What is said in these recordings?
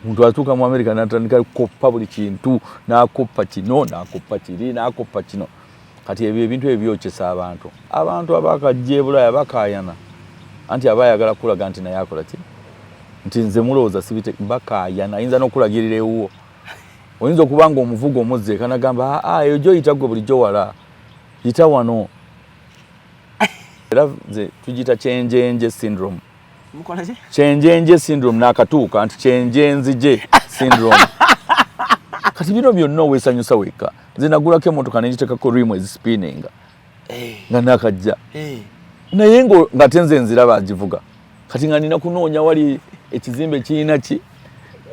Muntu atuuka mu America n'atandika koppa buli kintu, n'akoppa kino, n'akoppa kiri, n'akoppa kino. Kati ebyo ebintu ebyokyesa abantu. Abantu abakajja Bulaaya bakaayana. Anti abayagala kulaga nti naye akola ki? Nti nze mulowooza sibite bakaayana, ayinza n'okulagirira ewuwo. Oyinza okuba nga omuvugo omuzze kanagamba eyo gy'oyita gwe bulijjo wala. Yita wano. Era tugiyita kyenjenje syndrome. Kyenjenje syndrome n'akatuuka nti kyenjenzije syndrome. Kati bino byonna weesanyusa wekka. Nze nagulako emmotoka ne ngiteekako rim ezipinninga. Nga nakajja. Naye nga tenze nziraba agivuga. Kati nga nina kunoonya wali ekizimbe kirina ki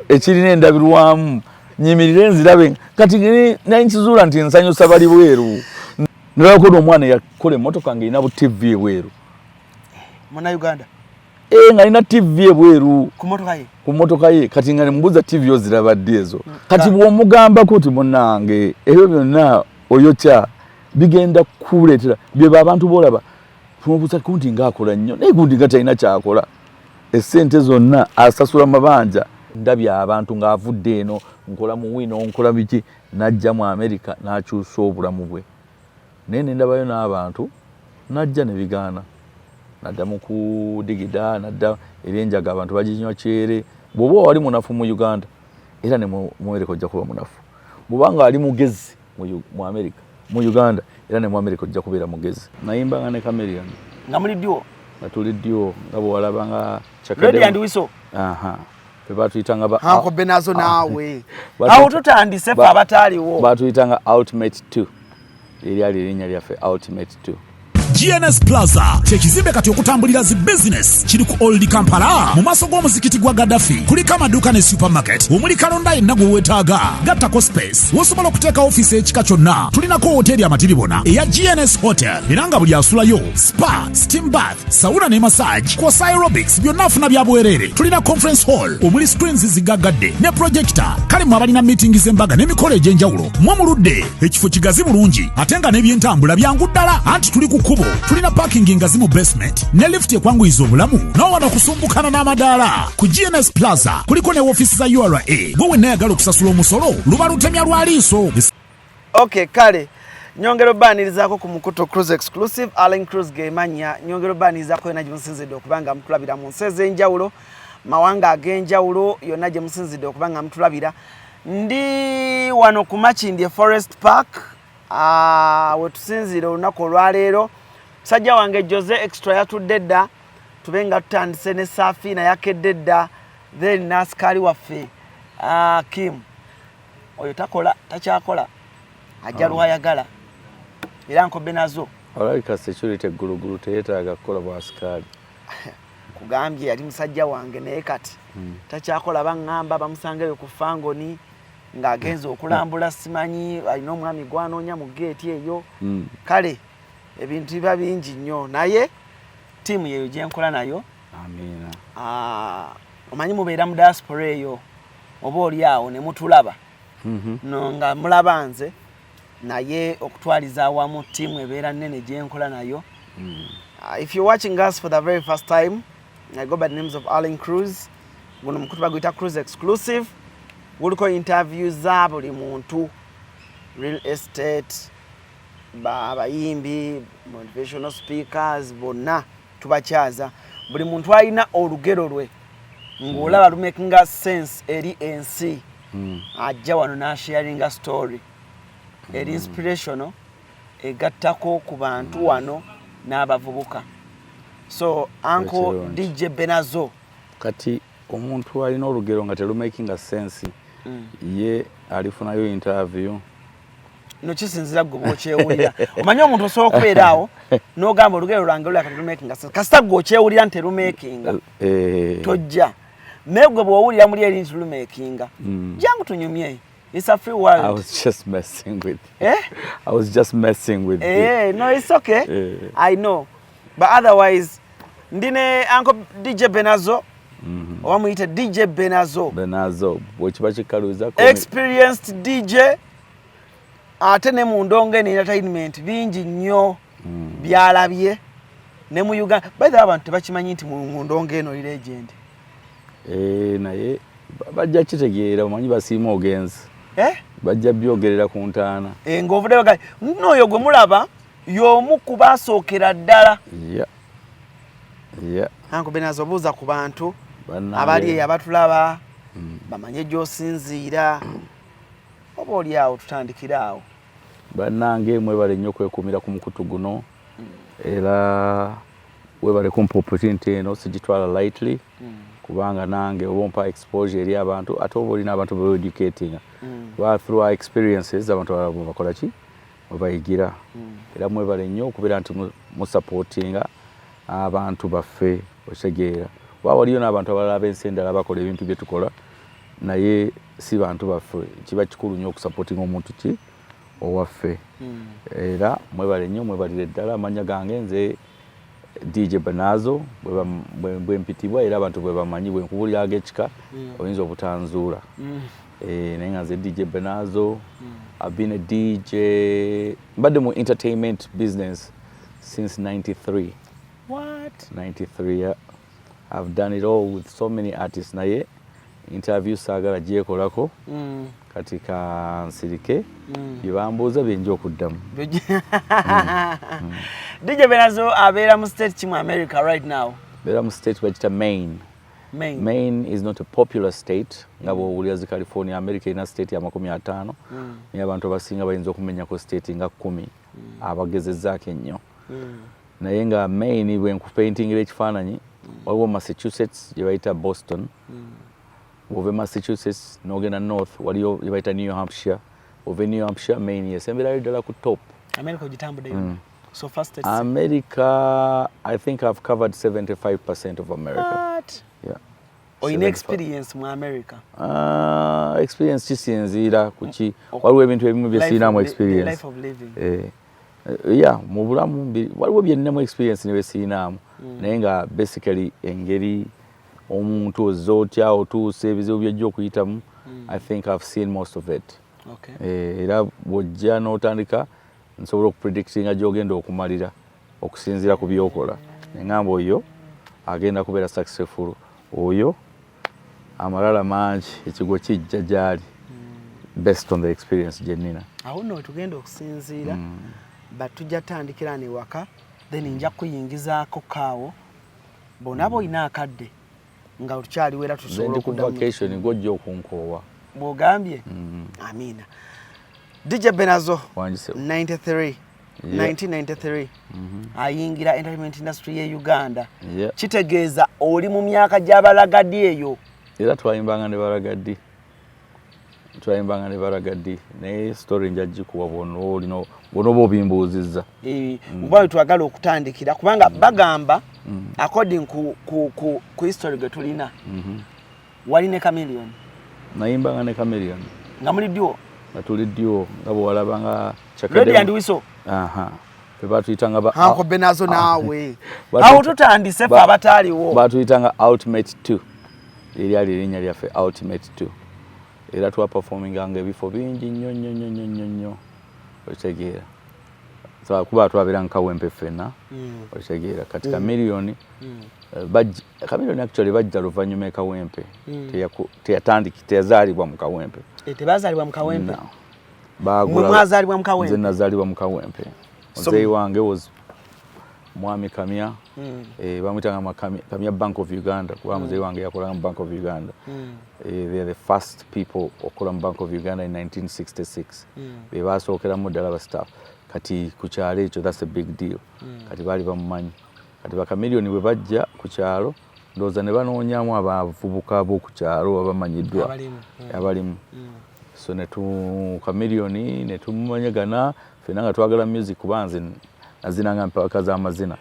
ekirina endabirwamu. Nyimirire nzirabe. Kati naye nkizuula nti nsanyusa bali bweru. Nalako n'omwana yakola emmotoka ng'erina bu TV ebweru. Munnayuganda? Nga alina TV ebweru. Ku mmotoka ye. Kati nga nemubuuza TV ozirabadde ezo. Kati bw'omugambako ti munnange ebyo byonna oyokya bigenda kuleetera bye abantu boolaba. Tumubuuza kunti ng'akola nnyo naye gundi nga talina ky'akola. Essente zonna asasula mabanja. Ndabye abantu ng'avudde eno nkola mu wino nkola biki n'ajja mu America n'akyusa obulamu bwe. Naye ne ndabayo n'abantu n'ajja ne bigaana. Nadda mu kudigida nadda ebyenjaga abantu baginywa kyere. Bw'oba wali munafu mu Uganda era ne mu America ojja kuba munafu. Bw'oba nga ali mugezi mu America mu Uganda era ne mu America ojja kubeera mugezi. Nayimbanga ne Chameleon. Nga muli ddyo? Nga tuli ddyo nga bwe walaba nga Ready and Whistle. Batuyitanga ba Hanko Benazo naawe. Awo tutandise fe abataaliwo. Batuyitanga Ultimate 2. Eryali erinnya lyaffe Ultimate 2. GNS Plaza kyekizimbe kati okutambulira zi business kiri ku Old Kampala mu maaso g'omuzikiti gwa Gaddafi. Kuliko amaduuka ne supermarket omuli kalonda yenna gwe weetaaga. Gattako space wosobola okuteeka ofiisi ekika kyonna. Tulinako hoteri amatiribona eya GNS Hotel era nga buli asulayo spa, steam bath, sauna ne massage kw'ossa aerobics byonna afuna bya bwereere. Tulina conference hall omuli screens zigaggadde ne projector. Kale mu abalina meeting z'embaga n'emikolo egy'enjawulo mwe muludde ekifo kigazi bulungi ate nga n'ebyentambula byangu ddala anti tuli ku kkubo. Tulina parking ngazi mu basement ne lift ekwanguyiza obulamu n'owano okusumbukana n'amadaala. Ku GNS Plaza kuliko ne ofiisi za URA gwe wenna ayagala okusasula omusolo luba lutemya lwa liiso. Okay, kale nyongero banirizaako ku Mukuto Cruise Exclusive Allen Cruise gemanya nyongero banirizaako yonna gye musinzidde okubanga mutulabira mu nsi ez'enjawulo mawanga ag'enjawulo yonna gye musinzidde okubanga mutulabira. Ndi wano ku Makindye Forest Park we tusinzire olunaku olwaleero. Sajja wange Jose Extra yatudde dda tubenga tutandise ne Safina yakedde dda then nasikali waffe Kim oyo takyakola ajja lwayagala era nkobe nazo alabika security eggulugulu teyeetaaga kukola bwasikali kugambye yali musajja wange naye kati takyakola baŋŋamba bamusangeyo ku Fangoni ng'agenza okulambula simanyi alina omwami gwanoonya mu geeti eyo kale ebintu biba bingi nnyo naye tiimu yeyo gye nkola nayo. Amiina. Omanyi mubeera mu diaspora eyo oba oli awo ne mutulaba no nga mulaba nze naye okutwaliza awamu tiimu ebeera nnene gye nkola nayo. If you're watching us for the very first time, I go by the names of Allen Cruise. Guno Mukutu baguyita Cruise Exclusive. Guliko interviews za buli muntu, real estate, bayimbi, motivational speakers, bonna tubakyaza. Buli muntu alina olugero lwe ng'olaba lumakinga sense eri ensi ajja wano n'asharinga story eri inspirational egattako ku bantu wano n'abavubuka. So Uncle DJ Benazo kati omuntu alina olugero nga telumakinga sense ye alifunayo interview no kisinzira gwe bw'okyewulira. Omanyi omuntu osobola okubeera awo n'ogamba olugero lwange luli akatulumakinga sense kasita gwe okyewulira nti telumakinga tojja naye gwe bw'owulira muli eri nti tulumakinga jangu tunyumye. It's a free world. I was just messing with I was just messing with no, it's okay. I know. But otherwise ndine Uncle DJ Benazo oba muyite DJ Benazo bwekiba kikaluuza experienced DJ ate ne mu ndongo eno entertainment bingi nnyo byalabye ne mu Uganda. By the way abantu tebakimanyi nti mu ndongo eno legend naye bajja kitegeera omanyi basiima ogenzi bajja byogerera ku ntaana ng'ovudde baga n'oyo gwe mulaba y'omu ku baasookera ddala Uncle Benazo obuuza ku bantu abali eyo abatulaba bamanye gy'osinziira oba oli awo tutandikira awo bannange mwebale nnyo kwekuumira ku mukutu guno era webale kumpa opportunity eno sigitwala lightly kubanga nange obompa exposure eri abantu ate oba olina abantu be educating through our experiences abantu bakola ki bayigira era mwebale nnyo okubeera nti musupportinga abantu baffe otegeera waliyo n'abantu abalala b'ensi endala bakola ebintu bye tukola naye si bantu baffe kiba kikulu nnyo okusupportinga omuntu ki owaffe era mwebale nnyo mwebalire ddala amanya gange nze DJ Benazo bwe mpitibwa era abantu bwe bamanyi bwe nkubuliraga ekika oyinza obutanzuula naye nga nze DJ Benazo I've been a DJ mbadde mu entertainment business since 93 93 yeah. I've done it all with so many artists naye interview saagala gyekolako kati ka nsirike byebambuuza byenja okuddamu DJ Benazo abeera mu state ki mu America right now? Beera mu state bagita Maine. Maine is not a popular state nga bw'owulira zi California. America ina state ya 50 naye abantu abasinga bayinza okumenyako state nga 10 abagezezzaako ennyo naye nga Maine bwe nkupaintingira ekifaananyi waliwo Massachusetts gye bayita Boston ove Massachusetts n'ogenda north waliyo gye bayita New Hampshire ove New Hampshire Maine yesemberayo ddala ku top. America ogitambuddeyo so far states America I think I've covered 75% of America. What? Yeah. Oyina experience mu America? Experience kisinziira kuki waliwo ebintu ebimu bye siinamu experience. Life of living. Yeah, mu bulamu waliwo bye nninamu experience ne bye siinamu naye nga basically engeri omuntu ozza otya otuuse ebizibu byajja okuyitamu I think I've seen most of it. Era bw'ojja n'otandika nsobola okupredictinga gy'ogenda okumalira okusinziira ku byokola neŋŋamba oyo agenda kubeera successful oyo amalala mangi ekigo kijja gy'ali based on the experience gye nnina. Awo nno tugenda okusinziira batujja tandikira newaka then nja kuyingizaako kaawo bonna boyina akadde nga tukyali wera tusobola okuddamu vacation gojja okunkoowa bw'ogambye. Amina. DJ Benazo 1993 ayingira entertainment industry ye Uganda kitegeeza oli mu myaka gy'abalagadi eyo era twayimbanga ne balagaddi naye story njagikuwa bono obimbuuzizza oba twagala okutandikira kubanga bagamba according ku history gwe tulina wali ne Chameleon. Nayimbanga ne Chameleon nga muli ddyo nga tuli ddyo nga bw'olabanga Ready and Whistle batuyitanga Uncle Benazo naawe awo tutandise fe abataaliwo batuyitanga Ultimate 2 eryali erinnya lyaffe Ultimate 2 era twaperforminganga ebifo bingi nnyo okitegeera kuba twabeera nkawempe ffenna okitegeera kati Chameleon Chameleon actually bajja luvannyuma ekawempe teyazaalibwa mu kawempe. Tebazaalibwa mu kawempe? Mwazaalibwa mu kawempe? Nze nazaalibwa mu kawempe. Muzeeyi wange was Mwami Kamya bamuyitanga Kamya Bank of Uganda kuba muzeeyi wange yakolanga mu Bank of Uganda. They are the first people okukola mu Bank of Uganda in 1966 be basookeramu ddala ba staff kati ku kyalo ekyo that's a big deal kati baali bamumanyi kati ba Chameleon bwe bajja ku kyalo ndowooza ne banoonyamu abavubuka b'oku kyalo abamanyiddwa abalimu so Chameleon ne tumumanyagana ffenna nga twagala music kuba nze nazinanga mpaka z'amazina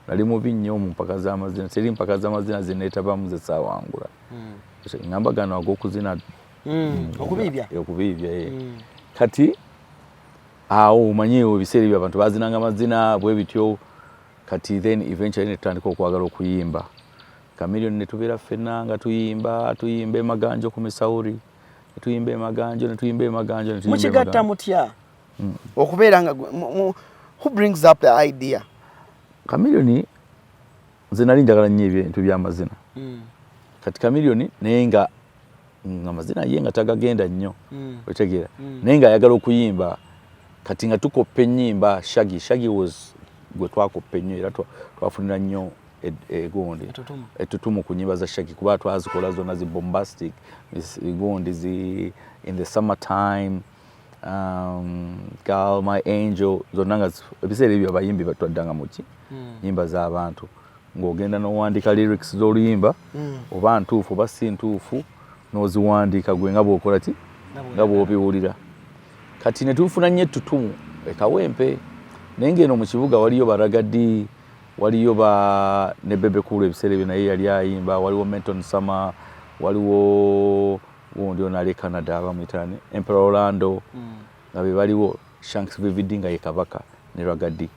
nali mubi nnyo mu mpaka z'amazina teri mpaka z'amazina zineetabamu ze saawangula ngamba gano ag'okuzina okubiibya kati awo omanyi ebiseera ebyo abantu bazinanga amazina bwe bityo kati then eventually netutandika okwagala okuyimba Chameleon ne tubeera ffenna nga tuyimba emaganjo ku misawuri netuyimba emaganjo mukigatta mutya okubeera nga who brings up the idea? Chameleon nze nali njagala nnyo ebintu by'amazina kati Chameleon naye nga amazina ye nga tagagenda nnyo otegeera naye nga ayagala okuyimba kati nga tukoppa ennyimba Shaggy was gwe twakoppa ennyo era twafunira nnyo etutumu ku nnyimba za Shaggy kuba twazikola zonna zi bombastic gundi zi in the summertime Girl My Angel zonna nga ebiseera ebyo abayimbi batwaddanga muki nnyimba z'abantu ng'ogenda n'owandiika lyrics z'oluyimba oba ntuufu oba si ntuufu n'oziwandiika gwe nga bw'okola ki nga bw'obiwulira kati ne tufuna nnyo ettutumu ekawempe naye ng'eno mu kibuga waliyo Baragadi waliyo ne Bebe Cool ebiseera ebyo naye yali ayimba waliwo Menton Summer waliwo gundi ono ali Canada abamuyitani Emperor Orlando nga be baliwo Shanks Vivid nga ye kabaka ne Ragadi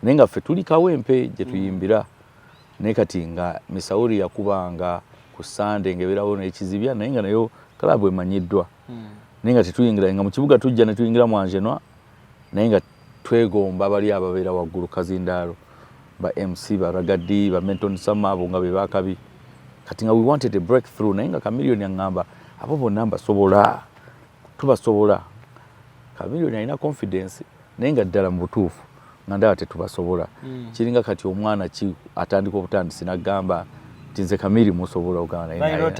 naye nga ffe tuli kawempe gye tuyimbira naye kati nga Misawuri yakubanga ku Sunday ng'ebeerawo n'ekizibya naye nga nayo kalabu emanyiddwa naye nga tetuyingira nga mu kibuga tujja ne tuyingira mu Angenwa naye nga twegomba bali ababeera waggulu Kazindaalo ba MC ba Ragadi ba Menton Summer abo nga be bakabi kati nga we wanted a breakthrough naye nga Chameleone yaŋŋamba abo bonna mbasobola tubasobola Chameleone alina confidence naye nga ddala mu butuufu nga ndaba tetubasobola kiringa kati omwana ki atandika obutandisi n'agamba nti nze Chameleone musobola ogamba naye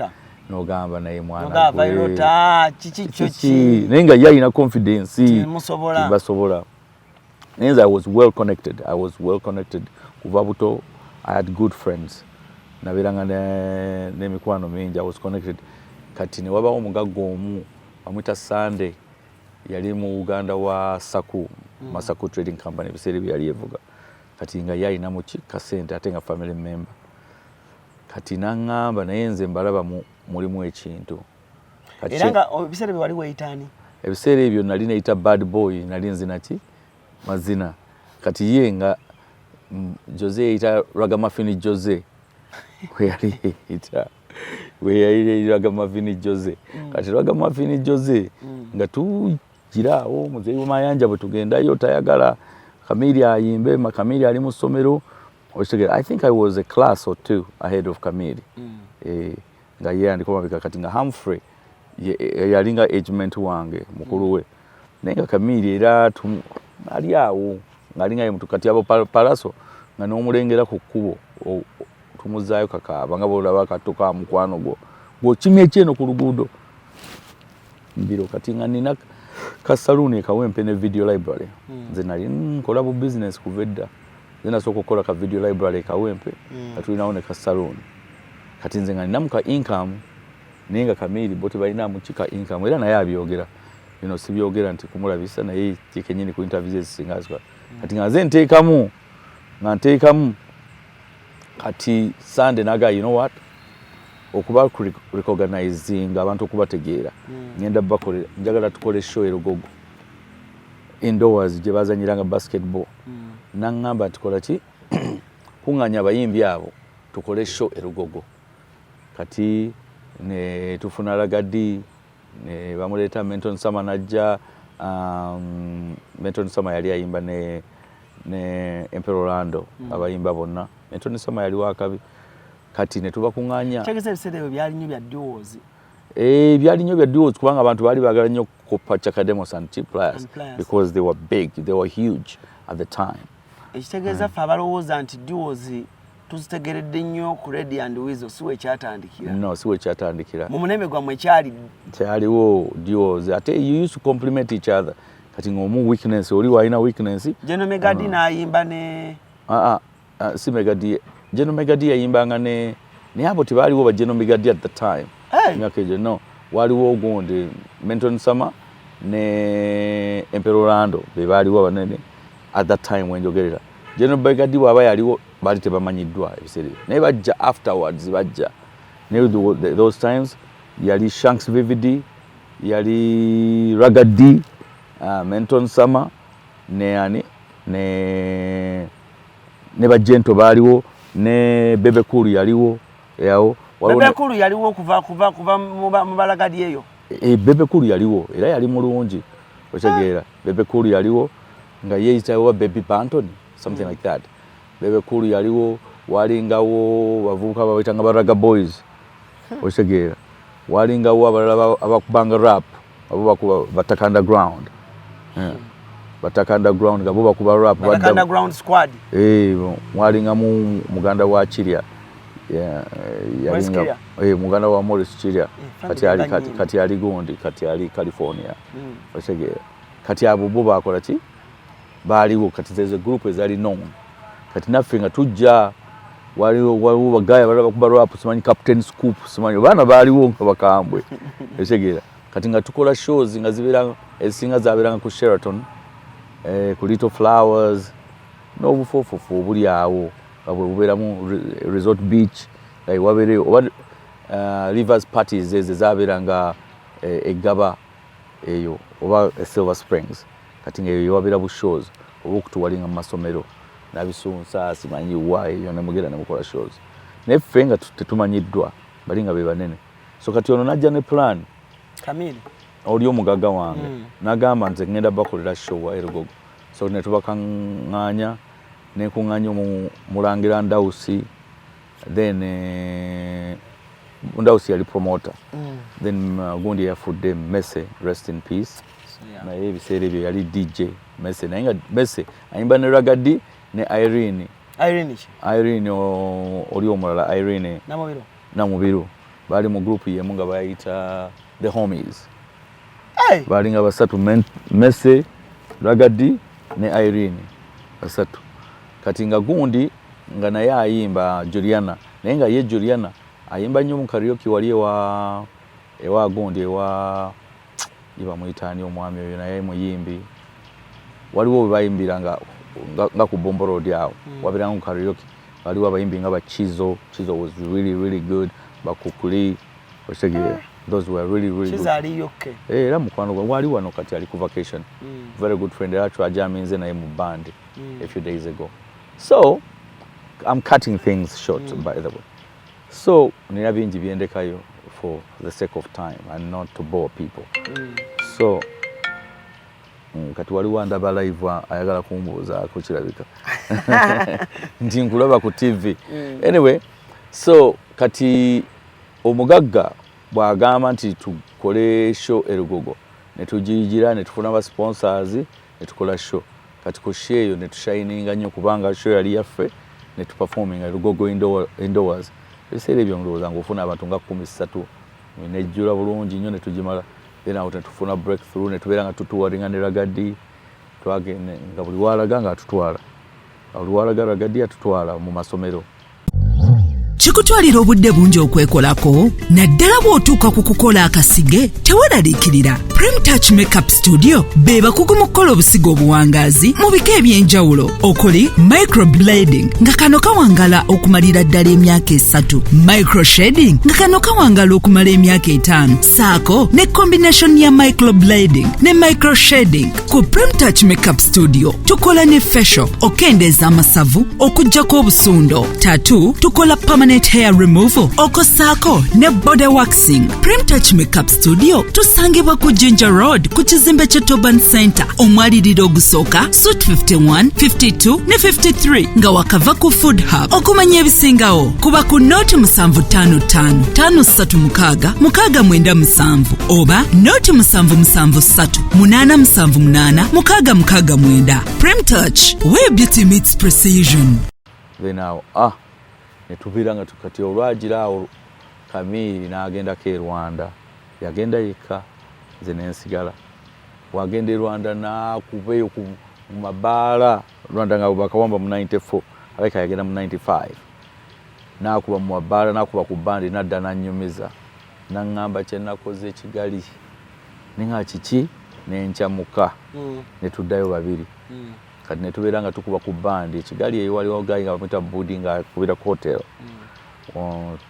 n'ogamba naye mwana naye nga ye alina confidence basobola naye nze I was well connected kuva buto I had good friends nabeeranga n'emikwano mingi I was connected kati ne wabawo omugagga omu bamwita Sunday yali mu Uganda wa Saku Masaku Trading Company ebiseera bye yali evuga kati nga ye alina muki kasente ate nga family member kati n'aŋŋamba naye nze mbalaba mulimu ekintu era nga ebiseera bye wali weeyitaani ebiseera ebyo nali neyita Bad Boy nali nzina ki mazina kati ye nga Jose yeyita Ragamuffin Jose we yali Ragamuffin Jose kati Ragamuffin Jose nga tugiraawo muzeeyi Mayanja bwe tugendayo tayagala Chameleone ayimbe Chameleone ali mu ssomero I think I was a class or two ahead of Chameleone nga ye andiko mabega kati nga Humphrey yalinga agement wange mukulu we naye nga Chameleone era ali awo ngalinga ye mutu kati abo Palaso nga n'omulengera ku kkubo tumuzaayo kakaaba nga bwolaba katoka mukwano gw'okimya ekyeno ku luguudo mbiro kati nga nina kasaluuni ekawempe ne video library nze nali nkola bu business kuva edda nze nasooka okukola ka video library ekawempe nga tulinawo ne kasaluuni kati nze nga ninamu ka income naye nga Chameleone bo tebalinamu ki ka income era naye abyogera sibyogera nti kumulabisa naye kyekennyini ku interviews ezisinga kati nga nze nteekamu kati Sunday naga you know what okuba recognizing abantu okubategeera ngenda bakolera njagala tukole show erugogo indoors gye bazanyiranga basketball naŋŋamba tukola ki kuŋŋanya abayimbi abo tukole show erugogo kati ne tufuna Ragadi ne bamuleeta Menton Summer najja Menton Summer yali ayimba ne Emperor Orlando abayimba bonna Menton Summer yali wakabi kati ne tubakuŋŋanya tegese ebiseera ebyo byali nnyo bya duos byali nnyo bya duos kubanga abantu baali baagala nnyo okukoppa Chakademos and T-Players because they were big, they were huge at the time. Ekitegeeza ffe abalowooza nti duos tuzitegeredde nnyo ku Red and Weasel si wekyatandikira. No, si wekyatandikira. Mu mulembe gwammwe kyaliwo duos ate you used to compliment each other kati ng'omu weakness oli walina weakness. General Megadi n'ayimba ne si Megadi General Megadi yayimbanga ne abo tebaaliwo ba General Megadi at the time. Myaka egyo no waliwo ogundi Menton Summer ne Emperor Orlando be baaliwo abanene at that time wenjogerera. General Megadi bw'aba yaliwo baali tebamanyiddwa ebiseera naye bajja afterwards bajja naye those times yali Shanks Vivid yali Ragadi Menton Summer ne bajento baaliwo ne Bebe Cool yaliwo yawo Bebe Cool yaliwo kuva mu Balagadi eyo Bebe Cool yaliwo era yali mulungi otegeera Bebe Cool yaliwo nga yeyitawo Baby Pantoni something like that Bebe Cool yaliwo walingawo bavubuka babayitanga Baraga Boys otegeera walingawo abalala abakubanga rap abo bakuba Bataka Underground. Bataka Underground gabo bakuba rap Bataka Underground squad. Walinga mu muganda wa Chiria. Yalinga muganda wa Morris Chiria kati ali Gondi kati ali California. Otegera kati abo bo bakola ki baliwo kati there's group ezali known kati naffe nga tujja waliwo bagaya balaba kuba rap simanyi Captain Scoop simanyi bana baliwo nga bakambwe. Otegera kati nga tukola shows nga zibera esinga zabiranga ku Sheraton ku Little Flowers n'obufofufu obuli awo buberamu Resort Beach wabere Rivers parties ezabiranga egaba eyo oba Silver Springs kati ngeyo wabera bu shows obukutuwalinga mu masomero nabisunsa simanyi why yona mugera namukola shows neffe nga tetumanyiddwa balinga be banene so kati ono najja ne plan Kamili oli omugaga wange nagamba nze ngenda bakolera show wa Erugogo so ne tubakanganya ne kunganya mu Mulangira Ndausi then Ndausi yali promoter then Gundi yafudde Messe rest in peace na ebiseera ebyo yali DJ Messe naye nga Messe ayimba ne Ragadi ne Irene oli omulala Irene Namubiru bali mu group yemu nga bayita The Homies. Bali nga basatu Messe Ragadi ne Irene basatu kati nga Gundi nga naye ayimba Juliana naye nga ye Juliana ayimba nnyo mu karaoke wali ewa Gundi ewa iba muitani omwami oyo naye muyimbi waliwo bayimbira nga ku Bombo Road yawo wabiranga mu karaoke waliwo abayimbi nga Chizo was really good bakukuli otegere those were really good. Chizali yoke era mukwano gwa wali wano kati ali ku vacation very good friend actually ajaminze naye mu band a few days ago so I'm cutting things short by the way so nina bingi byendekayo for the sake of time and not to bore people so kati waliwo ndaba live ayagala kumbuuza ko kirabika nti nkulaba ku TV anyway so kati omugagga bwagamba nti tukole show Erugogo ne tujigira ne tufuna ba sponsors ne tukola show kati ko show eyo ne tushininga nnyo kubanga show yali yaffe ne tuperforming Erugogo indoors ebiseera ebyo ndowooza ng'ofuna abantu nga 13 nejjula bulungi nnyo ne tugimala then awo tufuna breakthrough ne tubeera nga tutuwalinga ne Ragadi twagenda nga buli walaga nga atutwala buli walaga Ragadi atutwala mu masomero. Chikutwalira obudde bungi okwekolako naddala bw'otuuka ku kukola akasige teweeraliikirira Prem Touch Makeup Studio be bakugu mu kukola obusigo obuwangaazi mu bika eby'enjawulo okuli microblading nga kano kawangala okumalira ddala emyaka 3 microshading nga kano kawangala okumala emyaka 5 saako ne combination ya microblading ne microshading ku Prem Touch Makeup Studio tukola ne facial okendeeza amasavu okuggyako obusundo tattoo tukola permanent hair removal okosaako ne body waxing. Prem Touch Makeup Studio tusangibwa ku Ginger Road ku kizimbe kye Toban Center omwaliriro ogusooka Suite 51, 52 ne 53 nga wakava ku Food Hub. Okumanya ebisingawo kuba ku Note 755 536 697 oba Note 773 878 669. Prem Touch, where beauty meets precision. Then now netubiranga tukati olwagira awo Kamili n'agenda ke Rwanda yagenda yekka nze nensigala wagenda Rwanda nakubeyo ku mabaala Rwanda nga bakawamba mu 94 aleka yagenda mu 95 nakuba mu mabaala nakuba ku bandi nadda nanyumiza nangamba kye nakoze Kigali ninga kiki nenkyamuka netuddayo babiri kati netubeeranga tukuba ku bandi Kigali eyo waliwo gayi nga bamuyita boarding kubira ku hotel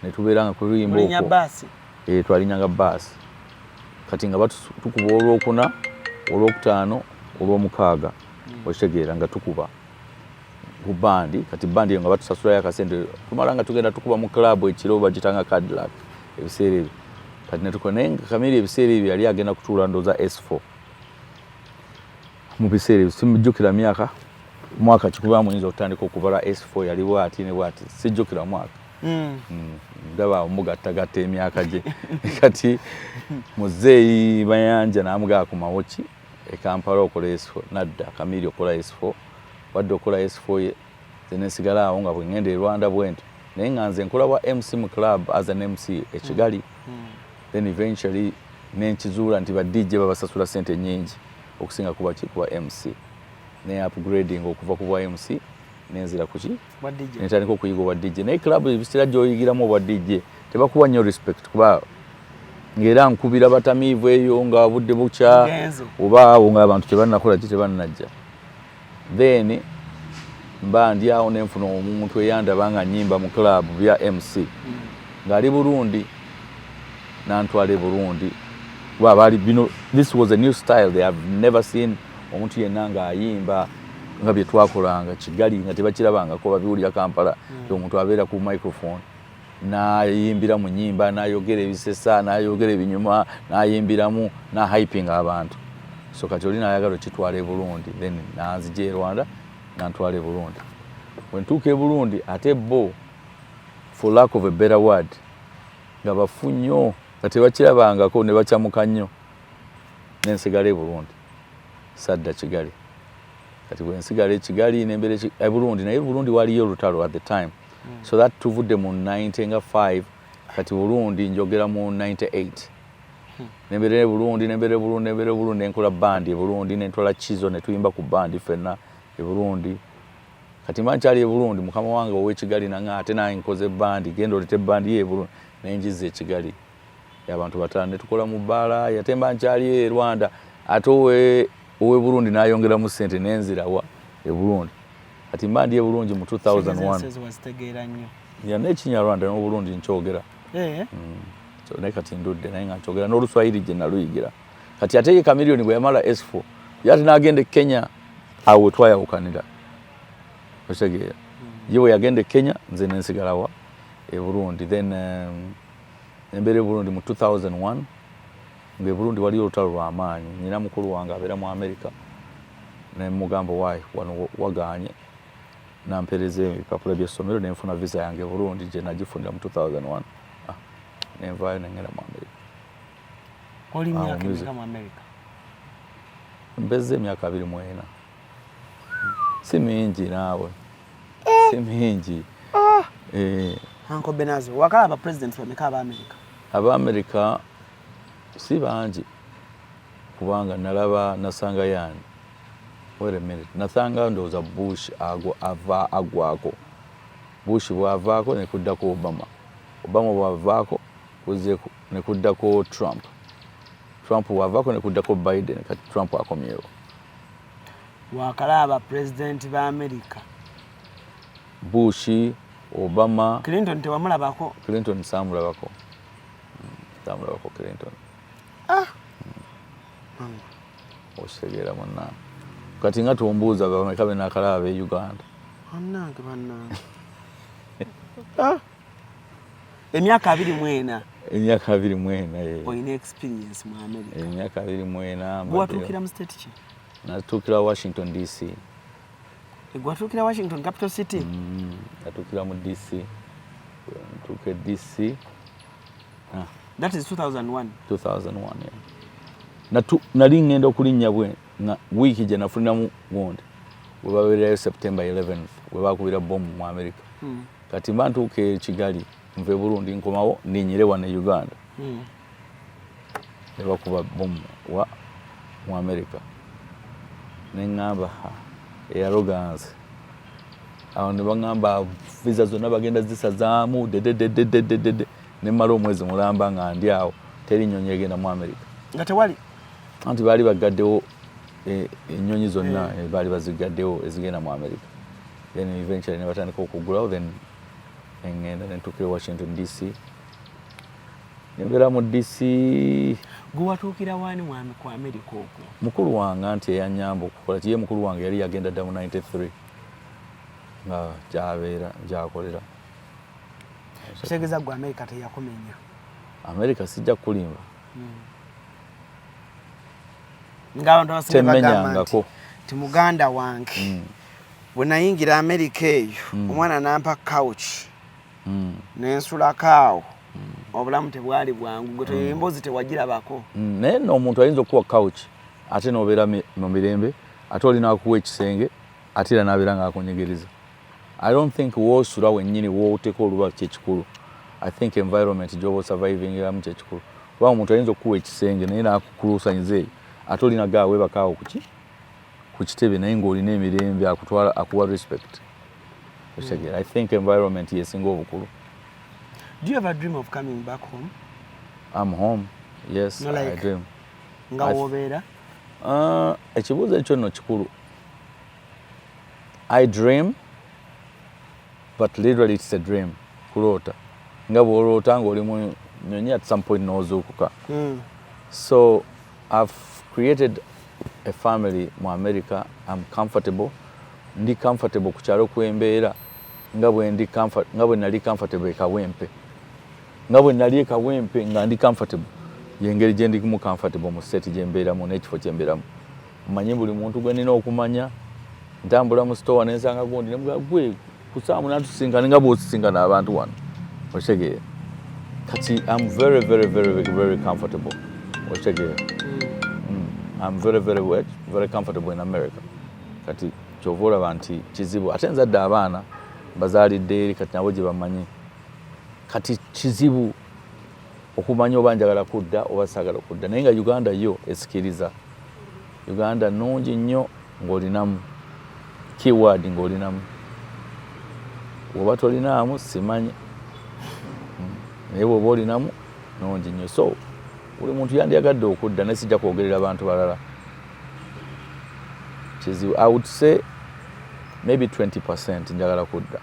netubeeranga ku luyimbo twalinyanga basi kati nga tukuba olwokuna olwokutaano olwomukaaga okitegeera nga tukuba ku bandi kati bandi eyo nga batusasulayo akasente tumala nga tugenda tukuba mu club ekiro bagitanga Cadillac ebiseera ebyo kati netukola naye Kamili ebiseera ebyo yali agenda kutuula ndooza S4 mu biseera ebyo simujjukira myaka mwaka kikuba muyinza okutandika okubala S4 yaliwo ati ne bwati sijjukira mwaka ndaba omugattagatta emyaka gye kati muzeeyi Mayanja n'amugaa ku mawoki e Kampala okola S4 nadda Kamiri okola S4 wadde okola S4 ye zenesigala awo nga bwe ngenda e Rwanda bwento naye nga nze nkola wa MC mu club as an MC e Kigali then eventually nenkizuula nti ba DJ babasasula sente nyingi okusinga kuba MC ne upgrading okuva ku bwa MC nenzira kuki bwa DJ netandika okuyiga obwa DJ naye club ebisira gy'oyigiramu obwa DJ tebakuwa nnyo respect kuba ngera nkubira batamiivu eyo nga budde bukya oba abo nga abantu tebannakola ki tebannajja then mba ndi awo nenfuna omuntu eyandaba nga nnyimba mu club bya MC ng'ali Burundi nantwale Burundi kuba baali bino this was a new style they have never seen omuntu yenna ng'ayimba nga bye twakolanga Kigali nga tebakirabangako babiwulira Kampala omuntu abeera ku microphone nayimbira mu nnyimba nayogera ebisesa nayogera ebinyuma nayimbiramu na hyping abantu so kati oli nayagala okitwala e Burundi then nanzija e Rwanda nantwala e Burundi wentuuka e Burundi ate bo for lack of a better word nga bafu nnyo nga tebakirabangako ne bakyamuka nnyo nensigala e Burundi sadda Kigali kati bwensigala e Kigali nembere e Burundi naye Burundi waliyo olutalo at the time so that tuvudde mu 95 kati Burundi njogera mu 98 nembere Burundi nenkola bandi e Burundi nentwala Kizo ne tuyimba ku bandi fenna e Burundi kati manchali e Burundi mukama wange owe Kigali nanga ate naye nkoze bandi genda olete bandi ye Burundi nenjize e Kigali y'abantu batano ne tukola mu bala yatemba nchali e Rwanda ate owe Burundi nayongera mu sente nenzira wa e Burundi kati mbandi e Burundi mu 2001 ya n'Ekinyarwanda no Burundi nkyogera so naye kati ndudde naye nga nkyogera n'Oluswahili gye naluyigira kati ate ye Chameleone bwe yamala S4 yati n'agenda Kenya awo twayawukanira otegeera ye bwe yagenda Kenya nze nensigala wa e Burundi then nembere Burundi mu 2001 nge Burundi waliyo olutalo lw'amaanyi nyina mukulu wange abeera mu America ne mugambo wayi wano waganye nampereze ebipapula by'essomero nenfuna visa yange Burundi gye nagifunira mu 2001 nenvaayo nengenda mu America. Oli myaka emeka mu America? Mbeze emyaka 24 si mingi naawe si mingi Uncle Benazo wakala aba president bameka aba America? Aba America si bangi kubanga nalaba nasanga yani wait a minute nasanga ndowooza Bush agwako Bush bw'avaako ne kuddako Obama bw'avaako kuzeeko ne kuddako Trump bw'avaako ne kuddako Biden kati Trump akomyewo. Wakala aba president ba America Bush, Obama, Clinton tewamulabako? Clinton samulabako Clinton osegeera monna kati nga tuombuuza bameka benakalaba be Uganda annange emyaka 24 oyina experience mu America emyaka 24 gwatuukira mu state ki? Natuukira Washington DC. Gwatuukira Washington capital city? Natuukira mu DC. Natuuke DC. That is 2001. 2001, yeah. Nali ngenda okulinnya bwe na wiiki gye nafuniramu gundi bwe babeerayo September 11th bwe bakubira bombu mu America. Kati mba ntuuke Kigali nve Burundi nkomawo ndinyire wano e Uganda. Ne bakuba bombu mu America. Nengamba arrogance awo ne bangamba visa zonna bagenda zisazaamu de nemala omwezi mulamba nga ndi awo teri nnyonyi egenda mu America nga tewali anti baali bagaddewo ennyonyi zonna baali bazigaddewo ezigenda mu America then eventually ne batandika okugulawo then engenda nentuukira Washington DC nembeera mu DC. Gwatuukira wani mwami ku America okwo? Mukulu wange anti eyanyamba okukola kiye mukulu wange yali yagenda dda mu 93 nga gyakolera. Kitegeeza gwe America teyakumenya? America sijja kulimba ng'abantu temenyangako ti muganda wange bwe nayingira America eyo omwana nampa couch nensulakaawo obulamu tebwali bwangu gwe emboozi tewagirabako naye n'omuntu ayinza okuwa couch ate n'obeera mu mirembe ate olina akuwa ekisenge ate era n'abeera ng'akunyigiriza. I don't think woosula wennyini wooteeka oluba kyekikulu. I think environment gy'oba osurvivingiramu kyekikulu. Kuba omuntu ayinza okuwa ekisenge naye n'akukuluusanyiza eyo ate olina gaawe bakaawo ku kitebe naye ng'olina emirembe akuwa respect. I think environment yesinga obukulu. Do you ever dream of coming back home? I'm home. Yes, no, like, I dream. Nga wobeera? Ekibuuzo ekyo nno kikulu. I dream, but literally it's a dream. Kuloota. Nga bw'oloota ng'oli mu nyonyi at some point n'ozuukuka. So I've created a family mu America. I'm comfortable. Ndi comfortable ku kyalo kw'embeera nga bwe nali comfortable Kawempe. Nga bwe nali Kawempe nga ndi comfortable. Yengeri gye ndimu comfortable mu set gye mbeeramu n'ekifo kye mbeeramu. Mmanyi buli muntu gwe nina okumanya. Ntambula mu store n'ensanga gundi ne mugaa gwe kusaamu n'atusinkana nga bw'osisinkana abantu wano. Otegeera. Kati I'm very, very, very, very comfortable. Otegeera. I'm very, very, very comfortable in America. Kati kyova olaba nti kizibu ate nzadde abaana bazaalidde eri kati nabo gye bamanyi. Kati kizibu okumanya oba njagala kudda oba saagala kudda naye nga Uganda yo esikiriza. Uganda nnungi nnyo ng'olinamu keyword ng'olinamu. Oba tolinaamu simanyi naye bw'oba olinamu nnungi nnyo. So buli muntu yandiyagadde okudda naye sijja kwogerera abantu balala. Kizibu. I would say maybe 20% njagala kudda.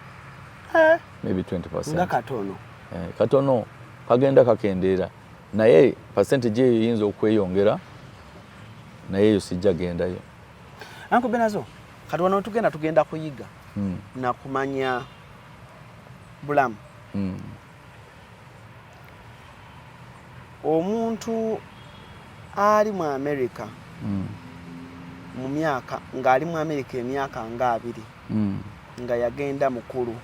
Maybe 20%. Nga katono. Katono kagenda kakendeera naye percentage eyo yinza okweyongera naye eyo sijja gendayo. Anko Benazo kati wano tugenda kuyiga na kumanya bulamu. Omuntu ali mu America mu myaka ng'ali mu America emyaka nga 2 nga yagenda mukulu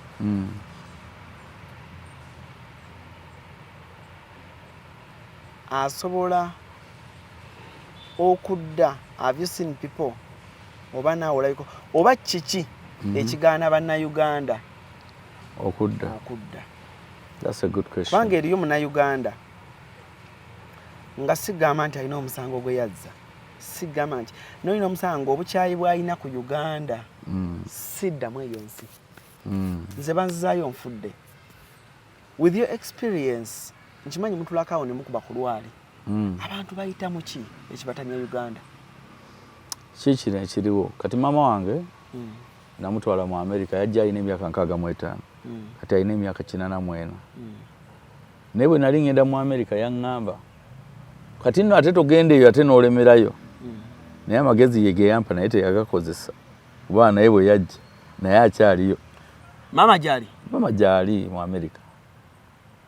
asobola okudda. Have you seen people oba naawe olabiko oba kiki ekigaana bannayuganda okudda? That's a good question. Kubanga eriyo munnayuganda nga sigamba nti alina omusango gwe yazza, sigamba nti n'olina omusango obukyayi bw'alina ku Uganda siddamu eyo nsi. Nze banzizaayo nfudde. With your experience nkimanyi mutulakaawo ne mukuba ku lwali. Abantu bayitamu ki ekibatamya Uganda? Kikino ekiriwo kati maama wange namutwala mu America yajja alina emyaka 65 kati alina emyaka 84. Naye bwe nali ngenda mu America yaŋŋamba kati nno ate togenda eyo ate n'olemerayo. Naye amagezi ye ge yampa naye teyagakozesa kuba naye bwe yajja naye akyaliyo. Mama gyali? Mama gyali mu America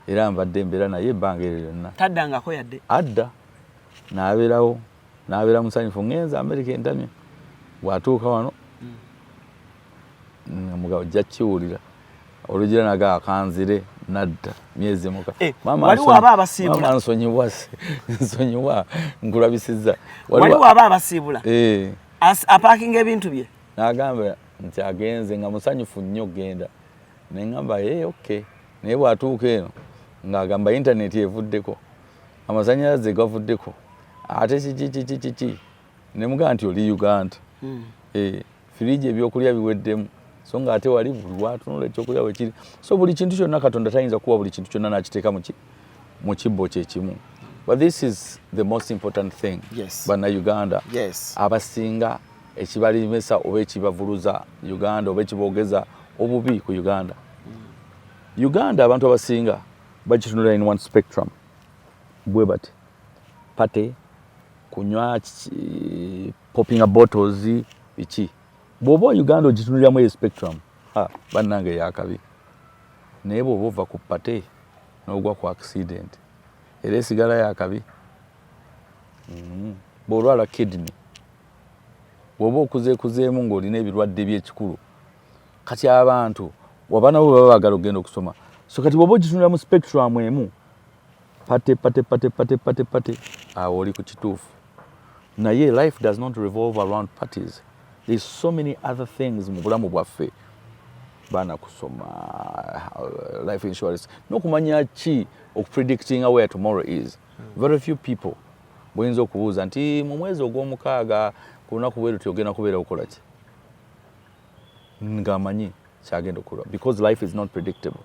era nvadde mbeera naye ebbanga eryo lyonna. Taddangako yadde? Adda n'abeerawo n'abeera musanyufu. Ngenza America entamye bw'atuuka wano mugabo jja kiwulira olugira naga akanzire nadda myezi muka. Waliwo aba abasiibula? Mama nsonyiwa nkulabisizza. Waliwo aba abasiibula? Apaakinga ebintu bye? N'agamba nti agenze nga musanyufu nnyo genda. Ne ngamba okay. Naye bw'atuuka eno ng'agamba internet evuddeko amasannyalaze gavuddeko ate kiki ne mugamba nti oli Uganda. Firiji ebyokulya biweddemu so nga ate wali buli watunula ekyokulya bwe kiri. So buli kintu kyonna Katonda tayinza kuwa buli kintu kyonna n'akiteeka mu kibbo kye kimu. But this is the most important thing. Yes. Bannayuganda abasinga ekibalimesa oba ekibavuluza Uganda oba ekiboogeza obubi ku Uganda. Uganda abantu abasinga bakitunula in one spectrum. Bwe bati pate kunywa popping bottles biki. Bw'oba Uganda ogitunuliramu eyo spectrum bannange yakabi. Naye bw'oba ova ku pate n'ogwa ku accident era esigala yakabi. Bw'olwala kidney bw'oba okuzeekuzeemu ng'olina ebirwadde by'ekikulu kati abantu waba nabo baba baagala okugenda okusoma so kati bwoba ogitunula mu spectrum emu pate awo oli ku kituufu naye life does not revolve around parties. There's so many other things mu bulamu bwaffe baana kusoma life insurance n'okumanya ki okupredictinga where tomorrow is. Very few people buyinza okubuuza nti mu mwezi ogw'omukaaga ku lunaku bwe luti ogenda kubeera okola ki ng'amanyi kyagenda okukola because life is not predictable.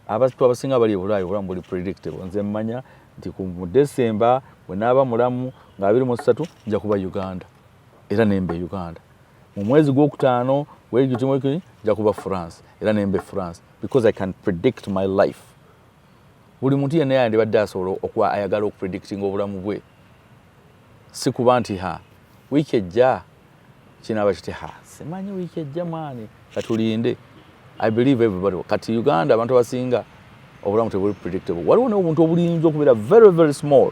Abantu abasinga bali ebulaayi obulamu buli predictable. Nze mmanya nti mu December bwe naaba mulamu nga 23 nja kuba Uganda era nembe Uganda. Mu mwezi gw'okutaano w'egitimo nja kuba France era nembe France because I can predict my life. Buli muntu yenna yandibadde asobola okuba ayagala okupredictinga obulamu bwe. Si kuba nti wiiki ejja kinaaba kiti simanyi wiiki ejja mwani katulinde. I believe everybody. Kati Uganda abantu abasinga obulamu tebuli predictable. Waliwo n'obuntu obuliyinza okubeera very very small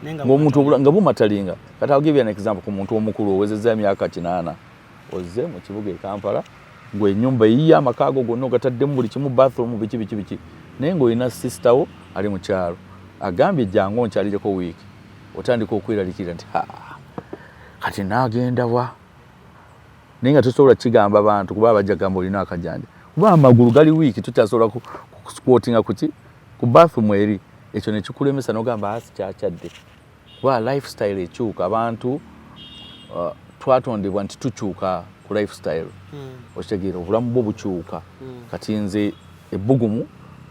ng'omuntu nga bumatalinga. Kati I'll give you an example ku muntu omukulu owezezza emyaka 8 ozze mu kibuga e Kampala gwe ennyumba eyiya amakaago gonna ogataddemu buli kimu bathroom biki naye ng'olina sister wo ali mu kyalo agambye jangu onkyalireko wiiki otandika okweralikira nti kati naagenda wa naye nga tosobola kigamba abantu kuba bajja gamba olina akajanja kuba amagulu gali wiiki tukyasobola kusquatinga ku bathroom eri ekyo ne kikulemesa n'ogamba sikyachadde kuba lifestyle ekyuka abantu twatondebwa nti tukyuka ku lifestyle okitegeera obulamu bwo bukyuka kati nze ebbugumu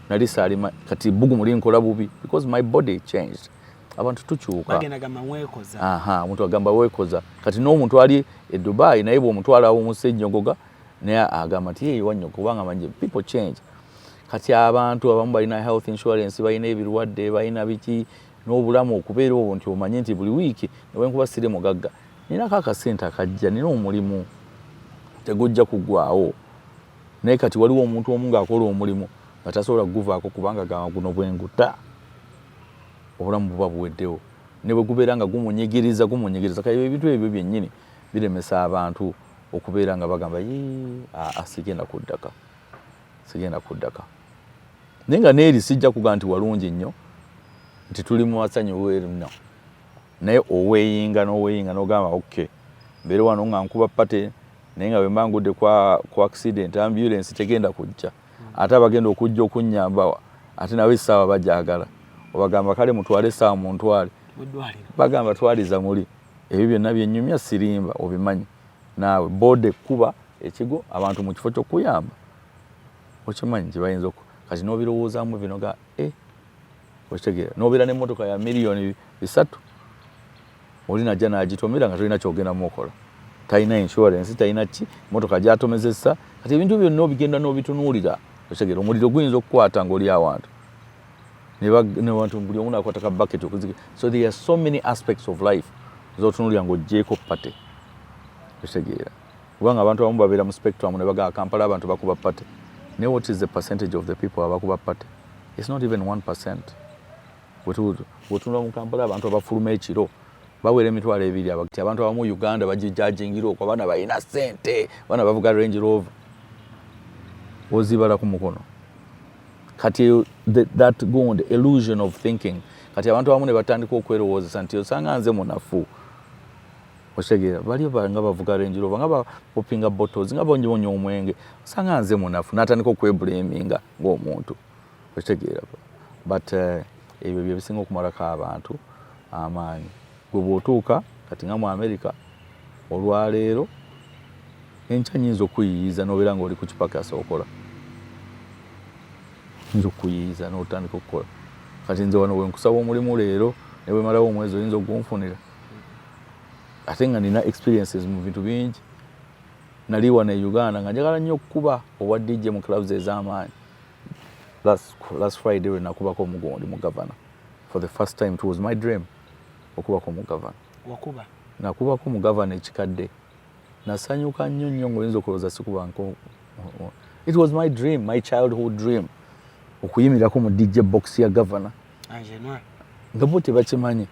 nali saalima kati ebbugumu linkola bubi because my body changed. Abantu tukyuka omuntu agamba weekoza kati n'omuntu ali e Dubai naye bw'omutwala omusejjongoga naye agamba nti yeeyi wannyoka kubanga manje people change. Kati abantu abamu balina health insurance balina ebirwadde balina biki n'obulamu okubeera obwo nti omanye nti buli wiiki newenkuba sire mugagga nina akakasente akajja nina omulimu tegujja kuggwaawo naye kati waliwo omuntu omu ng'akola omulimu nga tasobola kuguvaako kubanga gamba guno bwenguta obulamu buba buweddewo ne bwe gubeera nga gumunyigiriza kale ebintu ebyo byennyini biremesa abantu okubeera nga bagamba sigenda kuddaka naye nga neeri sijja kugaa nti walungi nnyo nti tuli mu masanyu no naye oweeyinga n'ogamba okay mbeere wano nga nkuba pate naye nga bwe mba ngudde ku accident ambulance tegenda kujja ate abagenda okujja okunnyamba ate nawe essaawa bajagala obagamba kale mutwale essaawa muntwale bagamba twaliza muli ebyo byonna byennyumya sirimba obimanyi naawe bode kuba ekigo abantu mu kifo ky'okuyamba okimanyi kibayinza kati n'obirowoozaamu bino ga okitegeera n'obeera n'emmotoka ya miliyoni 3 oli najja n'agitomera nga tolina kyogendamu okola talina insurance talina ki motoka gyatomezesa kati ebintu byonna obigenda n'obitunuulira okitegeera omuliro guyinza okukwata ng'oli awantu nebantu buli omu nakwata ka bucket okuzika. So there are so many aspects of life z'otunuulira ng'oggyeko pate okitegeera kubanga abantu abamu babeera mu spectrum ne bagamba Kampala abantu bakuba pate naye what is the percentage of the people abakuba pate? It's not even 1%. Bw'otunula mu Kampala abantu abafuluma ekiro bawera emitwalo 2 abantu abamu Uganda bagijajingira okwo abaana balina ssente abaana bavuga Range Rover ozibala ku mukono kati that gond illusion of thinking kati abantu abamu ne batandika okwerowoozesa nti osanga nze munafu okitegeera bali nga bavuga Range Rover nga bapopinga bottles nga bonyonya omwenge osanga nze munafu n'atandika okwebulaminga ng'omuntu okitegeera but ebyo bye bisinga okumalako abantu amaanyi gwe bw'otuuka kati nga mu America olwaleero enkya nyinza okuyiyiza n'obeera ng'oli ku kipakasi okola nyinza okuyiyiza n'otandika okukola kati nze wano bwe nkusaba omulimu leero ne bwe malawo omwezi oyinza ogunfunira ate nga nina experiences mu bintu bingi nali wano e Uganda nga njagala nnyo okukuba obwa DJ mu clubs ez'amaanyi last Friday we nakubako omugondi mu governor for the first time. It was my dream okubako mu governor nakubako mu governor ekikadde nasanyuka nnyo ng'oyinza okulowooza sikubanko. It was my dream, my childhood dream okuyimirako mu DJ box ya governor nga bo tebakimanyi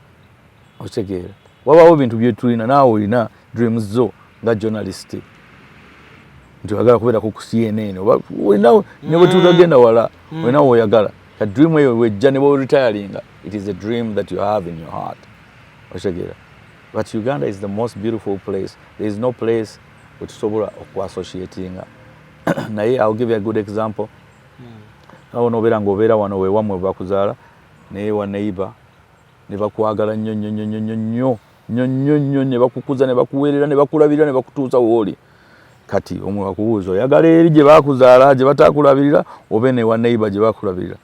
okitegeera wabaawo bintu bye tulina naawe olina dreams zo nga journalist nti oyagala kubeera ku CNN oba wenawo ne bwe tutagenda wala wenawo oyagala ka dream eyo wejja ne bwe retiringa it is a dream that you have in your heart oshegera but Uganda is the most beautiful place. There is no place wetusobola okuassociatinga naye I'll give you a good example. Awo nobeera ng'obeera wano weewamwe bakuzaala naye wa neighbor ne bakwagala nnyo ne bakukuza ne bakuweerera ne bakulabirira ne bakutuusa wooli kati omwe bakubuuza oyagala eri gye bakuzaala gye bataakulabirira obe ne wa neighbor gye bakulabirira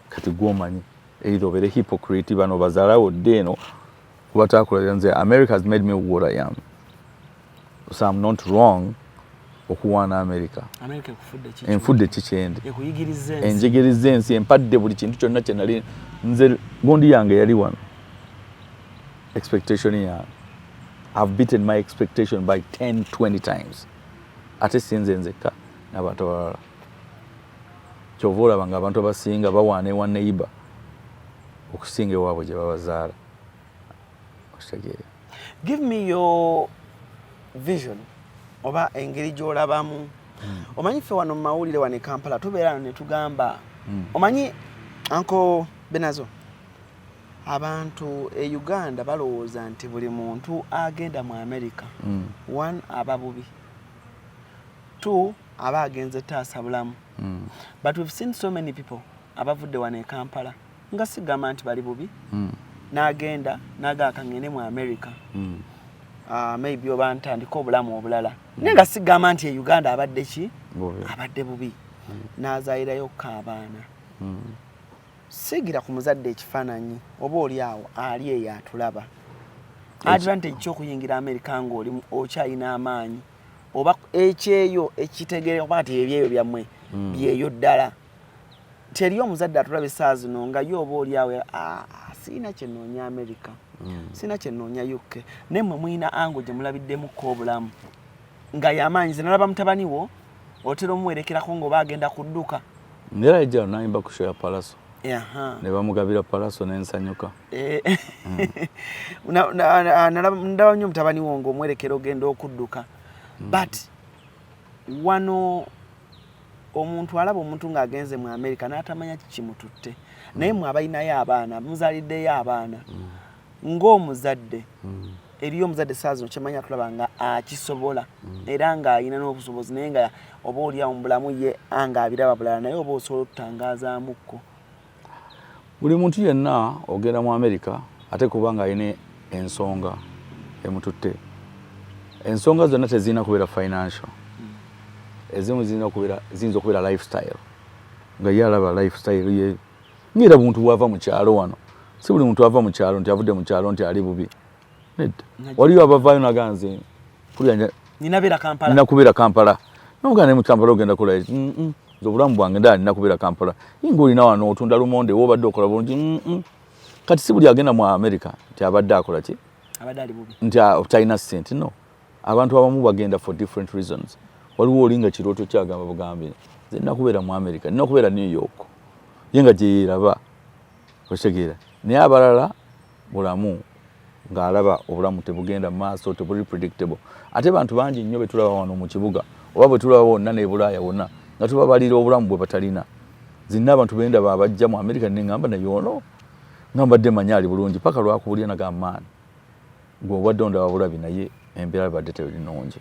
kati gw'omanyi either obeere hypocrite bano bazaalawo dde eno kuba taakulabirira nze America has made me what I am so I'm not wrong okuwaana America enfudde kikyendi enjigiriza ensi empadde buli kintu kyonna kye nali nze gondi yange yali wano expectation yange I've beaten my expectation by 10-20 times ate sinze nzekka n'abantu abalala kyova olaba nga abantu abasinga bawaana ewa neighbor okusinga ewaabwe gye babazaala. Give me your vision oba engeri gy'olabamu omanyi ffe wano mu mawulire wano e Kampala tubeera ne tugamba omanyi Uncle Benazo abantu e Uganda balowooza nti buli muntu agenda mu America one aba bubi two aba agenze taasa bulamu but we've seen so many people abavudde wano e Kampala nga sigamba nti bali bubi n'agenda n'agaakangene mu America maybe oba ntandika obulamu obulala naye nga sigamba nti e Uganda abadde ki abadde bubi n'azaayirayo kaabaana sigira ku muzadde ekifaananyi oba oli awo ali eyo atulaba advantage ky'okuyingira America ng'oli okyayina amaanyi oba ekyeyo ekitegeere oba ati ebyeyo byammwe byeyo ddala teriyo omuzadde atulaba essaawa zino nga yo oba oli awo siina kye nnoonya America siina kye nnoonya UK naye mmwe mulina ango gye mulabiddemukko obulamu nga y'amaanyi ze nalaba mutabani wo otera omuwerekerako ng'oba agenda ku dduka nera ejja nayimba ku show ya Palaso ne bamugabira Palaso n'ensanyuka ndaba nnyo mutabani wo ng'omwerekera ogenda okudduka but wano omuntu alaba omuntu ng'agenze mu America n'atamanya kikimututte naye mwe abalinayo abaana muzaaliddeyo abaana ng'omuzadde eriyo omuzadde saa zino kyemanya tulaba nga akisobola era ng'ayina n'obusobozi naye nga oba oliawo mu bulamu ye ng'abiraba bulala naye oba osobola okutangaazaamukko buli muntu yenna ogenda mu America ate kuba ng'ayina ensonga emututte ensonga zonna tezirina kubeera financial ezimu ziyinza okubeera lifestyle nga ye alaba lifestyle ye ng'era muntu bw'ava mu kyalo wano si buli muntu ava mu kyalo nti avudde mu kyalo nti ali bubi waliyo abavaayo naganze nina kubeera Kampala noga ne mu Kampala ogenda kola nze obulamu bwange ndala nina kubeera Kampala inga olina wano otunda lumonde wowe obadde okola bulungi kati si buli agenda mu America nti abadde akola ki nti talina ssente no abantu abamu bagenda for different reasons waliwo olinga kirooto kyagamba bugambye nze nina kubeera mu America nina kubeera New York ye nga gye yeeraba okitegeera naye abalala bulamu ng'alaba obulamu tebugenda maaso tebuli predictable ate bantu bangi nnyo betulaba wano mu kibuga oba bwe tulaba wonna ne Bulaaya wonna nga tubabalira obulamu bwe batalina zinna abantu benda babajja mu America ne ngamba naye ono ngambadde manyali bulungi paka lwakubulya nagamba maani gwe obadde onda wabulabi naye embeera badde terinungi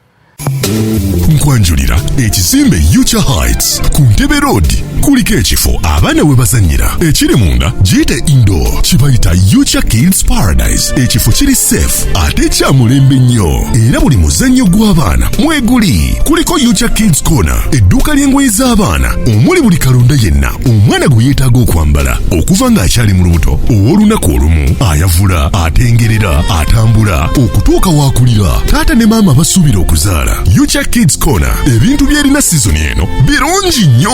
nkwanjulira ekizimbe Yucha Heights ku Ntebe Road kuliko ekifo abaana we bazannyira ekiri munda giyite indoor kibayita Yucha Kids Paradise ekifo kiri safe ate kya mulembe nnyo era buli muzannyo gw'abaana mweguli kuliko Yucha Kids Corner edduuka ly'engoye z'abaana omuli buli kalonda yenna omwana gwe yeetaaga okwambala okuva ng'akyali mu lubuto ow'olunaku olumu ayavula atengerera atambula okutuuka waakulira taata ne maama basuubira okuzaala Yucha Kids Corner ebintu byerina sizoni eno birungi nnyo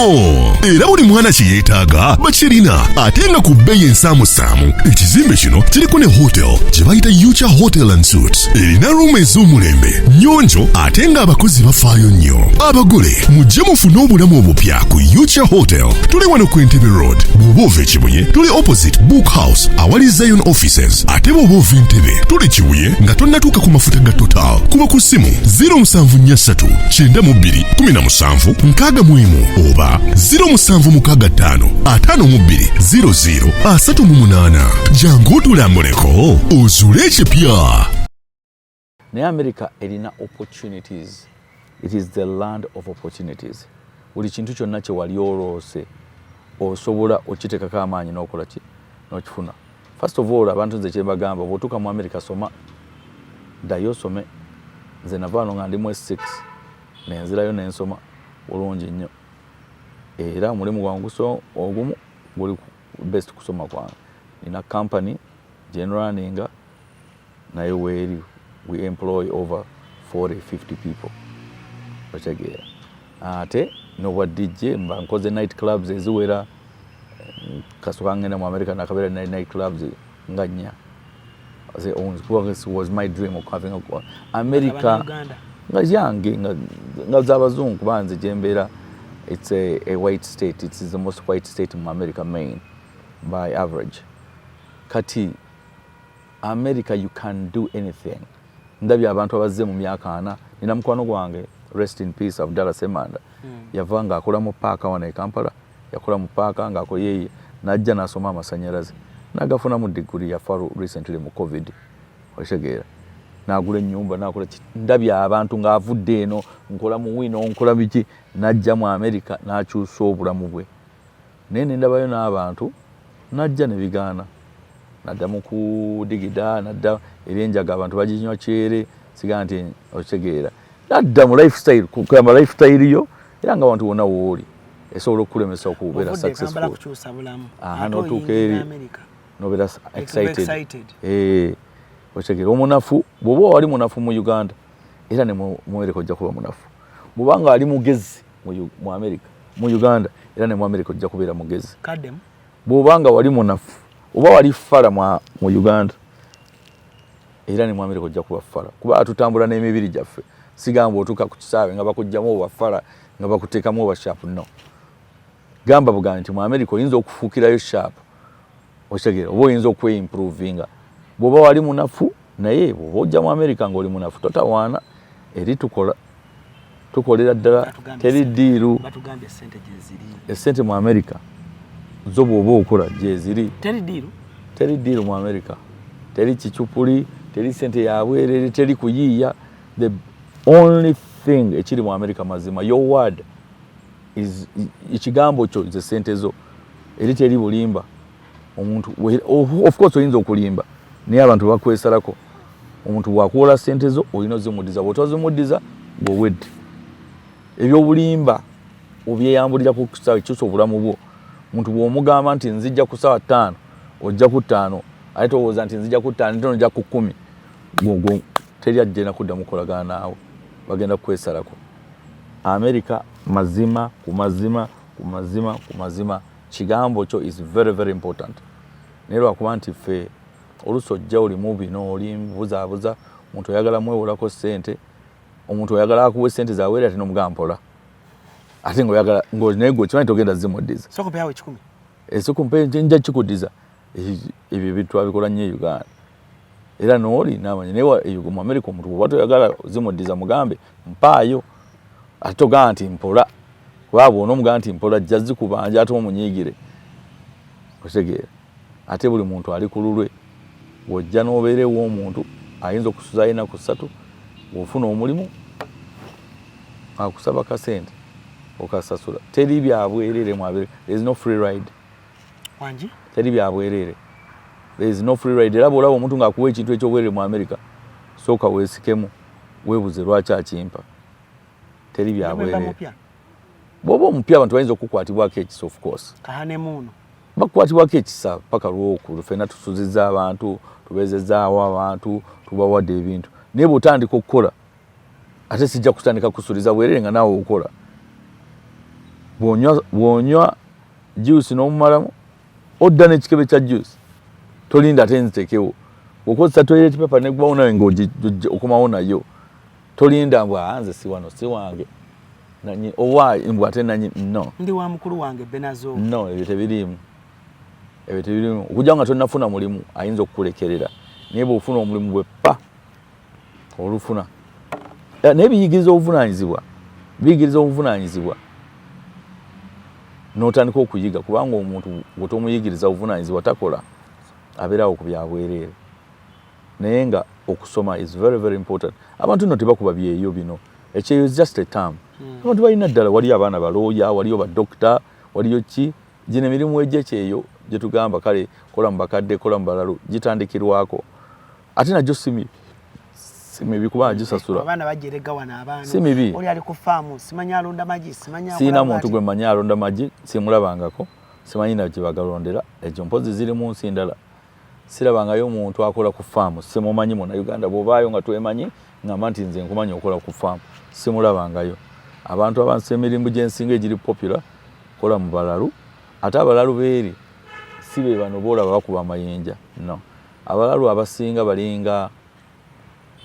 era buli mwana kye yeetaaga bakirina ate nga ku bbeeyi ensaamusaamu ekizimbe kino kiriko ne hotel gye bayita Yucha Hotel and Suites erina ruumu ez'omulembe nnyonjo ate ng'abakozi bafaayo nnyo abagole mujje mufune obulamu obupya ku Yucha Hotel tuli wano ku Entebbe Road bw'oba ova e Kibuye tuli opposite Book House awali Zion Offices ate bw'oba ova Entebbe tuli Kibuye nga tonnatuuka ku mafuta ga Total kuba ku ssimu 074 9217 oba 0765550038. Jangu tulambuleko ozule ekipya. Naye America erina opportunities. It is the land of opportunities. Buli kintu kyonna kye wali oloose osobola okiteekako amaanyi n'okola ki n'okifuna. First of all, abantu nze kye bagamba bw'otuuka mu America soma, ddayo osome. Nze navaano nga ndi mu S6 nenzirayo nensoma bulungi nnyo, era omulimu gwangu ogumu guli best kusoma kwange. Nina company gye nrunninga naye weeri we employ over 40-50 people. Otegeera ate n'obwa DJ mba nkoze night clubs eziwera kasooka ngenda mu America nakabeera night clubs nga 4. It was my dream of having America nga yange nga z'abazungu kuba nze gye mbeera. It's a white state. It is the most white state in America, Maine, by average. Kati America, you can do anything. Ndabya abantu abazze mu myaka 4. Nina mukwano gwange, rest in peace, Abdallah Semanda. Yava nga akola mu paaka wano e Kampala, yakola mu paaka nga akoye najja n'asoma amasanyalaze. Nagafuna mu degree ya faru recently mu COVID. Otegeera. Nagula ennyumba nakola ndabya abantu nga avudde eno nkola mu wino nkola biki najja mu America n'akyusa obulamu bwe. Nene ndabayo n'abantu najja ne bigaana. Nadda mu kudigida nadda ebyenjaga abantu baginywa kyere siga nti otegeera. Nadda mu lifestyle kugamba lifestyle yo era nga abantu wonna wooli esobola okulemesa okubeera successful. Notuuka nobeera excited. Otegeera omunafu bw'oba wali munafu mu Uganda era ne mu ojja kuba munafu. Bw'obanga ali mugezi mu America mu Uganda era ne mu America ojja kubeera mugezi. Bw'obanga wali munafu oba wali fala mu Uganda era ne mu America ojja kuba fala. Kuba tutambula n'emibiri gyaffe. Sigamba otuuka ku kisaawe nga bakugjamu obafala nga bakuteekamu obashapu no. Gamba buganda nti mu America oyinza okufuukirayo sharp. Otegeera oba oyinza okweimprovinga. Bw'oba wali munafu naye bw'oba ojja mu America ng'oli munafu totawaana eri tukolera ddala teri ddiiru. Batugambye ssente gye ziri. Essente mu America zo bw'oba okola gye ziri. Teri ddiiru mu America. Teri kicupuli, teri ssente ya bwerere, teri kuyiiya. The only thing ekiri mu America mazima, your word is ekigambo kyo ze ssente zo. Eri teri bulimba. Omuntu of course oyinza okulimba naye abantu bakwesalako. Omuntu bwakuwola ssente zo olina ozimuddiza, bw'otozimuddiza ng'owedde. Ebyobulimba obyeyambulira ku kusaawa kyusa obulamu bwo. Omuntu bw'omugamba nti nzijja ku ssaawa 5 ojja ku 5 ate towooza nti nzijja ku 5 ntono ojja ku 10 gwo teri ajja nakuddamu kukolagana naawe, bagenda kukwesalako. America mazima ku mazima ku mazima ku mazima kigambo kyo is very very important. Naye lwakuba nti ffe oluusi ojja oli mu bino oli mbuzaabuza omuntu oyagala mwewolako ssente, omuntu oyagala akuwa ssente zaweera ate n'omugamba mpola ate ng'oyagala naye gwe kimanyi togenda zimuddiza. Sokupeawo 10. Esokumpe nja kikuddiza. Ebyo bintu twabikola nnyo Uganda. Era n'oli n'amanya naye mu America omuntu bw'oba toyagala zimuddiza mugambe mpaayo ate togamba nti mpola. Kuba bw'onomugamba nti mpola ajja zikubanja ate omunyiigire. Otegeera. Ate buli muntu ali ku lulwe. Bw'ojja n'obeerewo omuntu ayinza okusuza ennaku 3 bw'ofuna omulimu akusaba kasente okasasula. Teri bya bwerere mu America. There is no free ride. Wanji? Teri bya bwerere. There is no free ride. Era bw'olaba omuntu ng'akuwa ekintu eky'obwerere mu America sooka weesikemu weebuze lwaki akimpa. Teri bya bwerere. Bw'oba omupya abantu bayinza okukwatibwako ekisa of course. Kahanemuuno. Bakwatibwako ekisa paka lwokulu. Ffenna tusuzizza abantu, tubeezezzaawo abantu, tubawadde ebintu. Naye bw'otandika okukola ate sijja kutandika kusuliza bwerere nga naawe okola. Bw'onywa juice n'omumalamu odda n'ekikebe kya juice tolinda ate nzitekewo. Bw'okozesa toilet paper neggwawo nawe ng'okomawo nayo tolinda mbw nze si wano si wange oba mbw ate nanyi no. Ndi wa mukulu wange Benazo. No, ebyo tebiriimu. Ebyo tebiriimu. Okujja nga tonnafuna mulimu ayinza okukulekerera. Naye bw'ofuna omulimu bwe pa olufuna. Naye biyigiriza obuvunaanyizibwa. biyigiriza obuvunanyizibwa n'otandika okuyiga kubanga omuntu bw'otomuyigiriza obuvunanyizibwa takola abeerawo ku byabwereere naye nga okusoma is very very important. Abantu nno tebakuba byeyo bino ekyeyo is just a term. Abantu balina ddala waliyo abaana balooya waliyo badokita waliyo ki gino emirimu egyekyeyo gye tugamba kale kola mu bakadde kola mu balalu gitandikirwako ate najjo si mibi kubanga gisasula abaana bajerega wana abaana si mibi oli ali ku faamu simanya alonda magi simanya sina muntu gwe manya alonda magi simulabangako simanyi na kibagalondera ekyo mpozi ziri mu nsi ndala sirabangayo omuntu akola ku faamu simumanyi mu Uganda bw'obaayo nga twemanyi ngamba nti nze nkumanyi okola ku faamu simulabangayo abantu abansi emirimu gy'ensinga egiri popular kola mu balalu ate abalalu beeri si be bano boolaba bakuba amayinja no abalalu abasinga balinga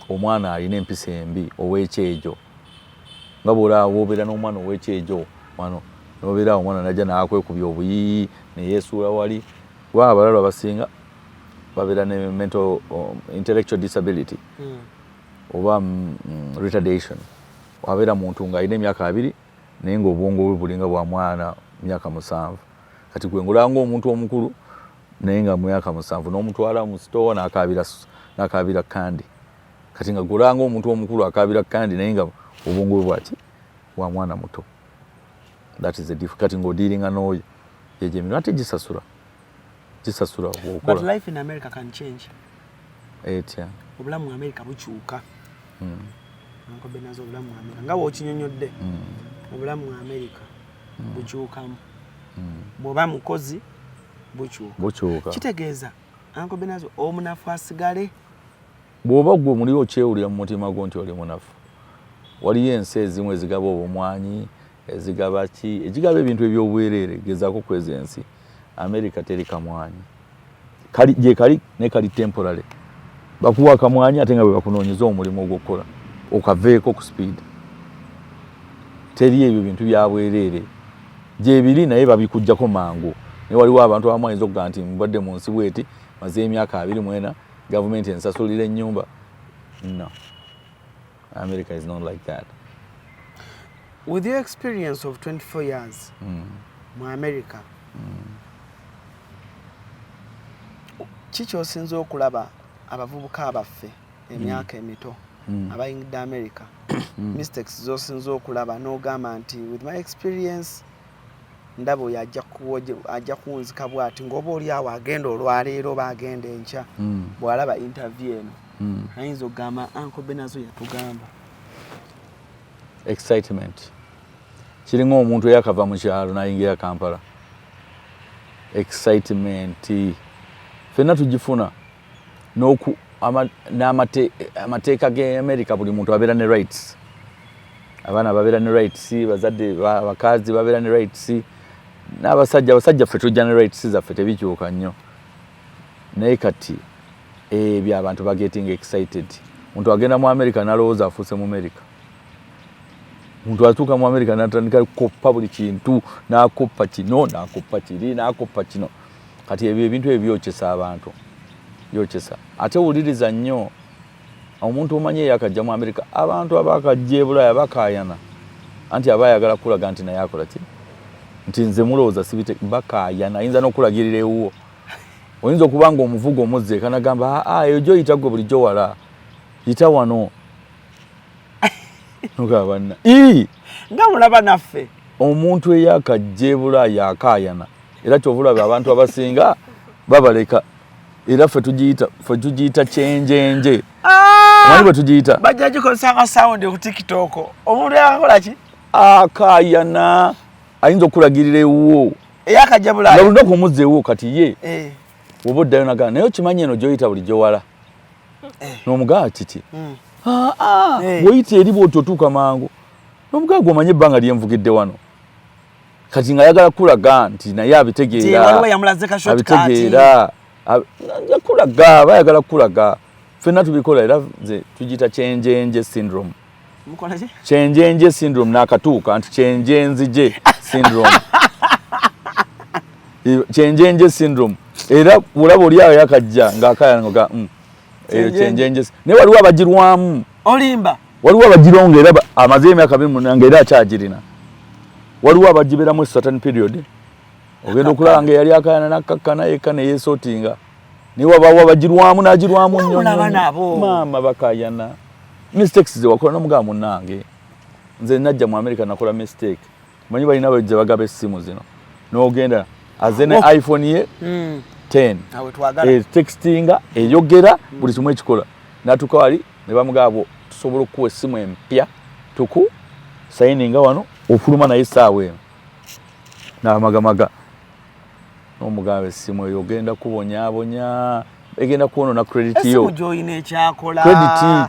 omwana alina empisa embi ow'ekyejo nga bw'obeera n'omwana ow'ekyejo wano n'obeera omwana najja n'akwekubya obuyiyi ne yeesuula wali kuba abalalu abasinga babeera ne mental intellectual disability oba retardation wabeera muntu ng'alina emyaka 2 naye ng'obwongo bwe bulinga bwa mwana myaka 7 kati gwe ngulanga omuntu omukulu naye nga myaka 7 n'omutwala mu store n'akaabira kandi kati nga gulanga omuntu omukulu akaabira kandi naye nga obwongo bwe bwaki bwa mwana muto. That is the difficult ng'odiiringa n'oyo yegyemira ate gisasula okola. But life in America can change. Etya obulamu mu America bukyuka. Nko benazo obulamu mu America nga bw'okinyonyodde obulamu mu America bukyukamu. Bw'oba mukozi bukyuka. Kitegeeza Uncle Benazo omunafu asigale bw'oba gwe muli okyewulira mu mutima gwo nti oli munafu. Waliyo ensi ezimu ezigaba obumwanyi ezigaba ki ezigaba ebintu eby'obwereere gezaako kweza ensi. America teri kamwanyi kali ne kali temporary bakuwa kamwanyi ate nga bwe bakunoonyeza omulimu ogw'okukola okaveeko ku speed. Teri ebyo bintu byabwereere gyebiri naye babikujjako mangu. Ne waliwo abantu abamu ayinza okugaa nti mbadde mu nsi bweti maze emyaka 24 gavumenti ensasulira ennyumba. No, America is not like that. With your experience of 24 years mu America kiki osinza okulaba abavubuka abaffe emyaka emito abayingidde America mistakes zosinza okulaba n'ogamba nti with my experience ndabo ajja kunzika bwati ng'oba oli awo agenda olwaleero bagenda enkya bw'alaba interview eno ayinza okugamba Uncle Benazo yatugamba excitement kiringa omuntu eyakava mu kyalo n'ayingira Kampala. Excitement fenna tugifuna n'amateeka g'America buli muntu abeera ne rights. Abaana babeera ne rights, bazadde bakazi babeera ne rights, n'abasajja ffe tujja ne rights zaffe tebikyuka nnyo. Naye kati ebyo abantu bagetting excited. Muntu agenda mu America n'alowooza afuuse mu America. Muntu atuuka mu America n'atandika koppa buli kintu n'akoppa kino n'akoppa kiri n'akoppa kino. Kati ebyo ebintu ebyokyesa abantu byokyesa. Ate wuliriza nnyo omuntu omanye yakajja mu America abantu abakajja e Bulaya bakaayana anti abayagala kulaga nti naye akola ki nti nze mulowooza sibite bakaayana ayinza n'okulagirira ewuwo. Oyinza okubanga omuvugo omuzze kanagamba eyo gyoyita gwe bulijjo wala yita wano nogabana nga mulaba naffe omuntu eyakajja e Bulaya akaayana era kyovulaba abantu abasinga babaleka era ffe tugiyita kyenjenje. Mani bwe tugiyita bajja gikozesa sound ku TikTok omuntu yakola ki akaayana ayinza okulagirira ewuwo eyakajja Bulaya olunaku omuzza ewuwo kati ye oba oddayo nagana naye okimanyi eno gyoyita bulijjo wala n'omugaa kiki bw'oyita eri bw'oti otuuka mangu n'omugaa gw'omanye ebbanga lyenvugidde wano kati ng'ayagala kulaga nti naye abitegeera kulaga bayagala kulaga ffenna tubikola era nze tugiyita kyenjenje syndrome. Kyenjenje syndrome n'akatuuka nti kyenjenzije syndrome. Kyenjenje syndrome era bulaba oli yakajja ng'akayana nga eyo kyenjenje naye waliwo abagirwamu olimba waliwo abagironga era amaze emyaka 28 era akyagirina waliwo abagiberamu certain period ogenda okulaba nga yali akayana nakkakkana yekka ne yeesootinga naye wabawo abagirwamu n'agirwamu nnyo maama bakayana mistakes ze wakola n'omugamba munnange nze najja mu America nakola mistake manyi balina bajja bagaba essimu zino n'ogenda aze ne iPhone ye 10 textinga eyogera buli kimu ekikola natuka wali ne bamugabo tusobola okuwa essimu empya tuku sayininga wano ofuluma naye essaawa eno n'amagamaga n'omugabo essimu eyo ogenda kubonyaabonya egenda kuwonona credit yo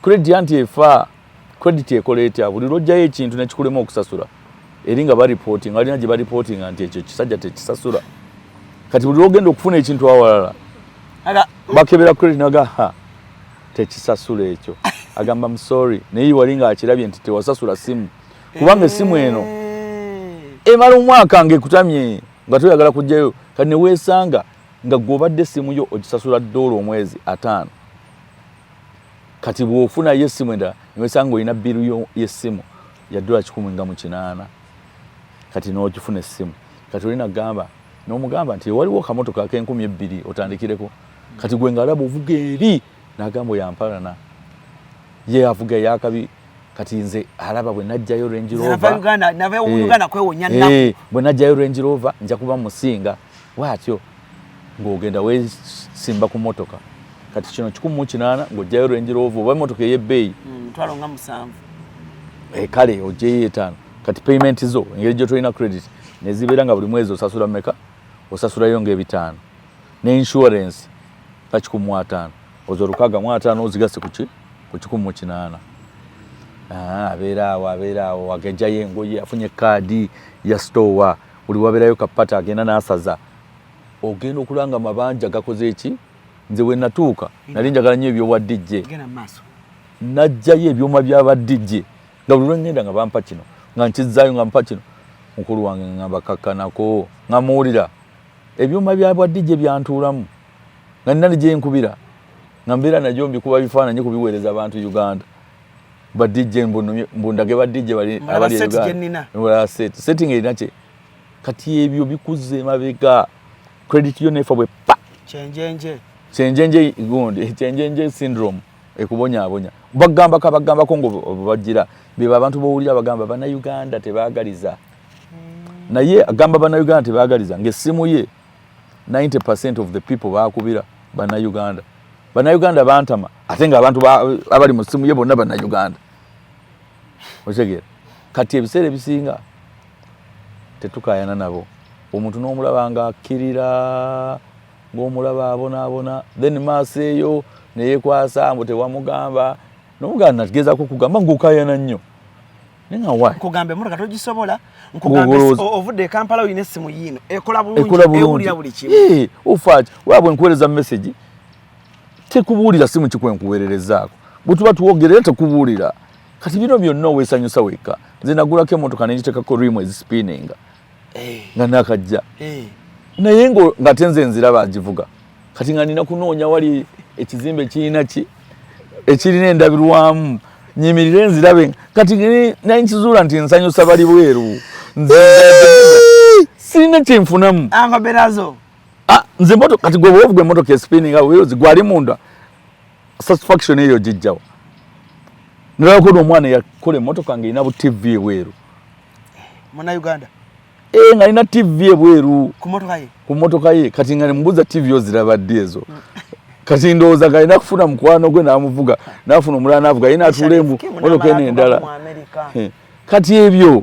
credit anti efa credit ekola etya buli lwojjayo ekintu nekikulema okusasula eri nga bariporting alina gye bariportinga nti ekyo kisajja tekisasula kati buli lwogenda okufuna ekintu awalala bakebera credit naga tekisasula ekyo agamba msorry naye wali nga akirabye nti tewasasula simu kubanga essimu eno emala omwaka ng'ekutamye nga toyagala kujjayo kati ne weesanga nga gw'obadde essimu yo ogisasula $1 omwezi 5 kati bw'ofuna yo essimu endala ne weesanga olina biru y'essimu ya $118 kati n'ogifuna essimu kati olina gamba n'omugamba nti waliwo kamotoka k'2,000 otandikireko kati gwe ng'alaba ovuga eri n'agamba oyampalana ye avuga eyakabi kati nze alaba bwe najjayo Range Rover bwe najjayo Range Rover nja kuba musinga bwatyo ng'ogenda weesimba ku motoka kati kino 180 ng'ojjayo Range Rover oba motoka ey'ebbeeyi kale ogyeyo 5 kati payment zo engeri gy'otolina credit ne zibeera nga buli mwezi osasula mmeka osasulayo nga5 ne insurance ka 150 ozo 650 ozigase ku 180 abeeraawo agejjayo engoye afunye kaadi ya store buli wabeerayo kapata agenda n'asaza ogenda okulanga mabanja gakoze eki nze we natuuka nali njagala nnyo ebyowa DJ najjayo ebyuma by'aba DJ nga buli lwengenda nga bampa kino nga nkizzaayo nga mpa kino mukulu wange ngamba kakkanako nga muwulira ebyuma by'aba DJ byantuulamu nga nina gye nkubira nga mbeera nagyo mbikuba bifaananyi kubiweereza abantu Uganda ba DJ mbundage ba DJ bali abali Uganda setting erina kye kati ebyo bikuze mabega credit yo nefa bwe pa chenjenje gundi chenjenje syndrome ekubonyabonya bagamba ko ngo bagira beba abantu bowulira bagamba bana Uganda tebaagaliza naye agamba bana Uganda tebaagaliza ngesimu ye 90% of the people baakubira bana Uganda bantama ate nga abantu abali mu simu ye bonna bana Uganda otegera kati ebiseera ebisinga tetukayana nabo omuntu n'omulaba nga akkirira ng'omulaba abona then maaso eyo neyekwasa mbu tewamugamba n'omuganda nagezaako kugamba ng'okayana nnyo nenga wayi kugambe motoka togisobola nkugambe ovudde Kampala oyina essimu yino ekola bulungi ewulira buli kimu ufaaki wabwe nkuweereza message tekubuulira simu kikwenkuweererezaako bwetuba tuwogere tekubuulira kati bino byonna oweesanyusa wekka nze nagulako emmotoka nengitekako rimu ezisipinninga nga nakajja naye nga tenze nziraba agivuga kati nga nina kunoonya wali ekizimbe ekirina endabirwamu nyimirire nzirabe kati naye nkizuula nti nsanyusa bali bweru sirina kyenfunamu angoberazo nze motoka kati gwe bwovuga emmotoka espinninga wheels gwali munda satisfaction eyo gijjawo nalako n'omwana yakola emmotoka ng'erina bu TV ebweru muna Uganda nga alina TV ebweru ku motoka ye kati nga nemubuuza TV ozirabadde ezo kati ndowooza galina kufuna mukwano gwe n'amuvuga n'afuna omulala n'avuga ye n'atuula emu motoka eno endala kati ebyo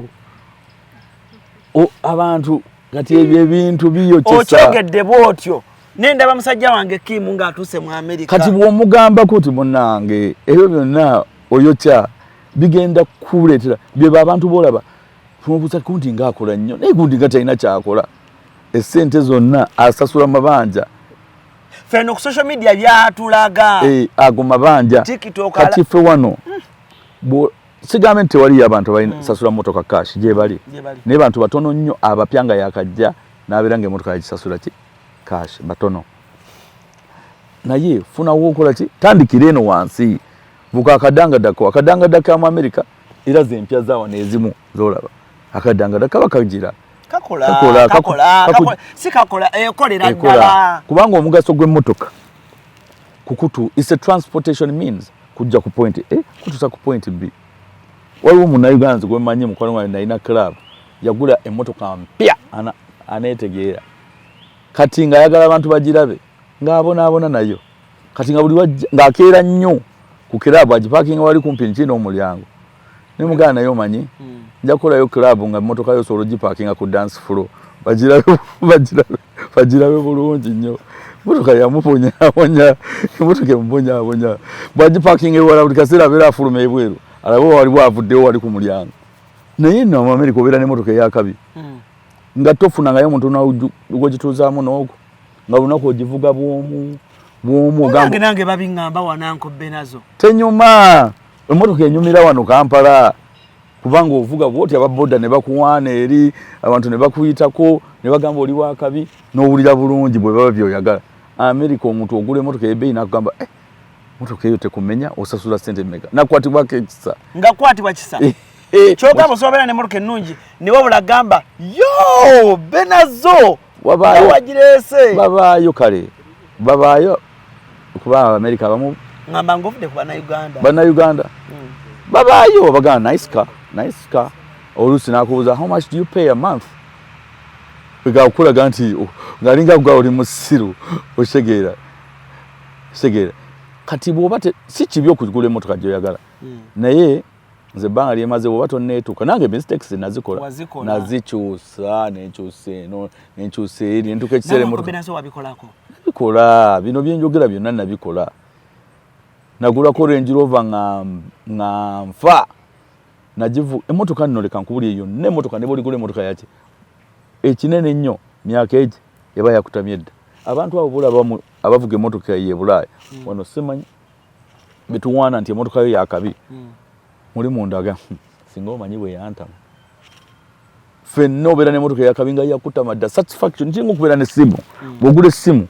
abantu kati ebyo ebintu biyokyesa okyogedde bwotyo nendaba musajja wange Kimu ng'atuuse mu Amerika kati bw'omugambako ti munnange ebyo byonna oyokya bigenda kuleetera byeba abantu boolaba tumubuuza kundi ng'akola nnyo naye gundi nga talina kyakola essente zonna asasula mabanja feno ku social media byatulaga ago mabanja kati ffe wano sigambe nti tewaliyo abantu balina sasula motoka cash gye bali naye bantu batono nnyo abapya nga yakajja n'abeera ng'emmotoka yagisasula ki cash batono naye funa wookola ki tandikira eno wansi vuka akadangadako mu America era zempya zawo nezimu zolaba akadangadako bakagira kakola ekolera ddala kubanga omugaso gw'emmotoka kukutu is a transportation means kujja ku point kutusa ku point B. Waliwo Munnayuganda gwe mmanyi mukwano wange nalina club yagula emmotoka mpya aneetegeera kati nga ayagala abantu bagirabe ng'abonaabona nayo kati nga buli ng'akeera nnyo ku club agipakinga wali kumpi nkino omulyango ne mugana nayo omanyi nja kukolayo club nga emmotoka yo osobola ogipakinga ku dance floor bagirabe bulungi nnyo emmotoka yamuponyaponya emmotoka emuponyaponya bwagipakinga ewala buli kaseera abeera afuluma ebweru alaba waliwo avuddewo wali ku mulyango naye nno mu America obeera n'emmotoka eyakabi nga tofunangayo omuntu gwogituuzaamu n'ogwo nga lunaku ogivuga bwomu nange babiŋŋamba wanankobbe nazo tenyuma emmotoka enyumira wano Kampala kubanga ovuga bwoti ababoda ne bakuwaana eri abantu ne bakuyitako ne bagamba oli wakabi n'owulira bulungi bwe baba byoyagala. America omuntu ogula emmotoka ebbeeyi n'akugamba motoka eyo tekumenya osasula sente mega nakwatibwako ekisa nga kwatibwa kisa kyogamba osobeera n'emmotoka ennungi ne wabula gamba yo benazo wagirese babaayo kale babaayo kuba America abamu ngamba ngofudde ku Bannayuganda babaayo bagamba nice car oluusi n'akubuuza how much do you pay a month ekakulaga nti ngalinga gwa oli musiru osegeera kati bw'oba si kibi okugula emmotoka gy'oyagala naye nze ebbanga lyemaze bw'oba tonneetuuka nange mistakes nazikola nazikyusa nenkyusa eno nenkyusa eri nentuuka ekiseera emmotoka bikola bino byenjogera byonna nabikola nagulako Range Rover nga nfa nagivu emmotoka nno leka nkubuli eyo n'emmotoka ne bw'oligula emmotoka yaki ekinene nnyo myaka egi eba yakutamye edda abantu abo bulaba abavuga emmotoka ye Bulaaya wano simanyi bituwaana nti emmotoka yo yakabi muli mundaga singa omanyi bwe yantama ffenna obeera n'emmotoka yakabi nga yakutama dda satisfaction kinga okubeera n'essimu bw'ogula essimu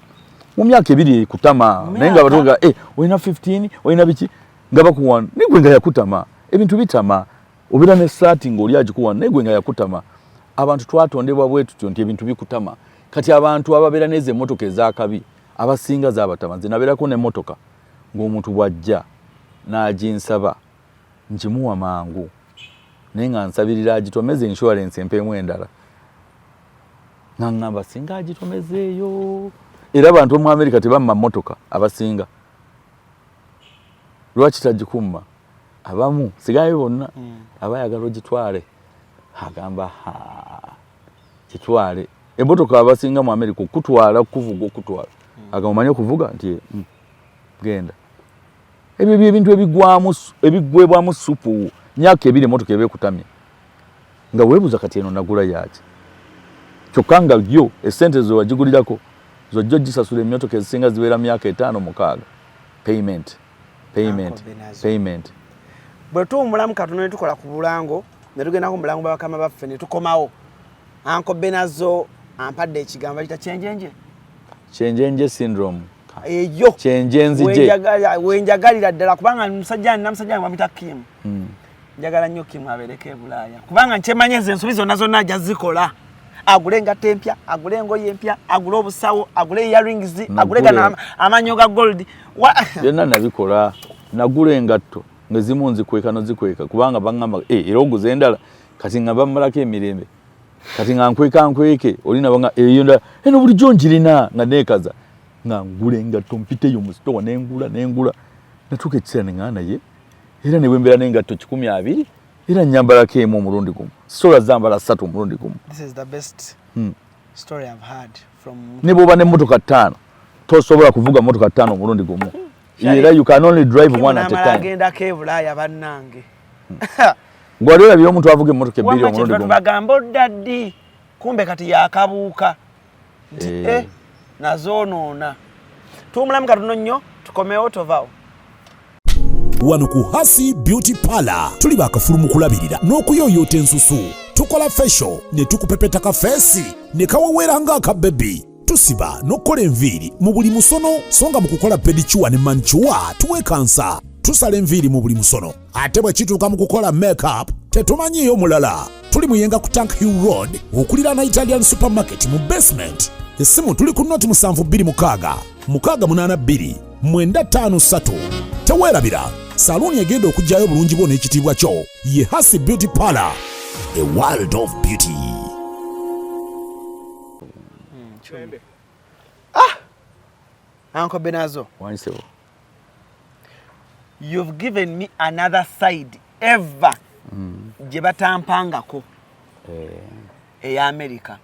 mu myaka ebiri ekutama naye nga batuga olina 15 olina biki nga bakuwaana naye gwe nga yakutama ebintu bitama obeera n'essaati ng'oli agikuwaana naye gwe nga yakutama abantu twatondebwa bwe tutyo nti ebintu bikutama kati abantu ababeera n'ezo emmotoka ezakabi abasinga zaabatama nze nabeerako n'emmotoka ng'omuntu bw'ajja n'aginsaba nkimuwa mangu naye nga nsabirira agitomeze insurance empeemu endala nga ngamba singa agitomezeeyo era abantu mu America tebamma mmotoka abasinga lwaki tagikumma abamu sigayo bonna abayagala ogitwale agamba kitwale emmotoka abasinga mu America okutwala kuvuga okutwala agamanya okuvuga nti genda ebyo byebintu ebigwebwamu supu myaka ebiri emmotoka eba ekutamye nga weebuuza kati eno nagula yaki kyokka nga yo essente zo wagigulirako zojja ogisasula emmotoka ezisinga zibeera myaka 5-6 payment bwe tuwumulamu katono ne tukola ku Bulango ne tugenda ku Bulango babakama baffe ne tukomawo Ankobbe nazo ampadde ekigambo kita kyenjenje syndrome eyo kyenjenzije wenjagalira ddala kubanga musajja bamita Kim njagala nnyo Kim abeereko e Bulaaya kubanga nkyemanyi nze ensobi zonna zonna ajazikola agule engatto empya agule engoye empya agule obusawo agule earrings agule gana amanyo ga gold byonna nabikola nagula engatto ngezimu nzikweka nozikweka kubanga bangamba era oguze endala kati nga bamalako emirembe kati nga nkweke olina banga eyo eno bulijjo njirina nga neekaza nga ngula engatto mpiteyo mu store nengula natuuka ekiseera neŋŋana naye era ne bwembeera n'engatto 12 era nyambalako emu omulundi gumu sola zambala 3 omulundi gumu. This is the best story I've heard from ne bw'oba n'emmotoka 5 tosobola kuvuga mmotoka 5 omulundi gumu era you can only drive one at a time. Agendako e Bulaaya bannange gwali olabye omuntu avuga emmotoka 2 omulundi gumu bagamba oddaddi kumbe kati yakabuuka nti nazoonoona tuwumulamu katono nnyo tukomewo tovaawo. Wano ku Hasi Beauty Parlor tuli bakafulu mu kulabirira n'okuyooyoota ensusu. Tukola facial ne tukupepeta ka feesi ne kawawera ng'aka baby. Tusiba n'okukola enviiri mu buli musono songa mu kukola pedicure ne manicure tuwekansa. tusala enviiri mu buli musono ate bwe kituuka mu kukola make-up tetumanyiiyo mulala. Tuli muyenga ku Tank Hill Road okuliraana Italian Supermarket mu basement. Essimu tuli ku noti 7266 682 953. Teweerabira, saluuni egenda okujjayo obulungi bwo n'ekitiibwa kyo ye Hasi Beauty Parlour, a world of beauty. Uncle Benazo, you've given me another side ever gye batampangako eya America.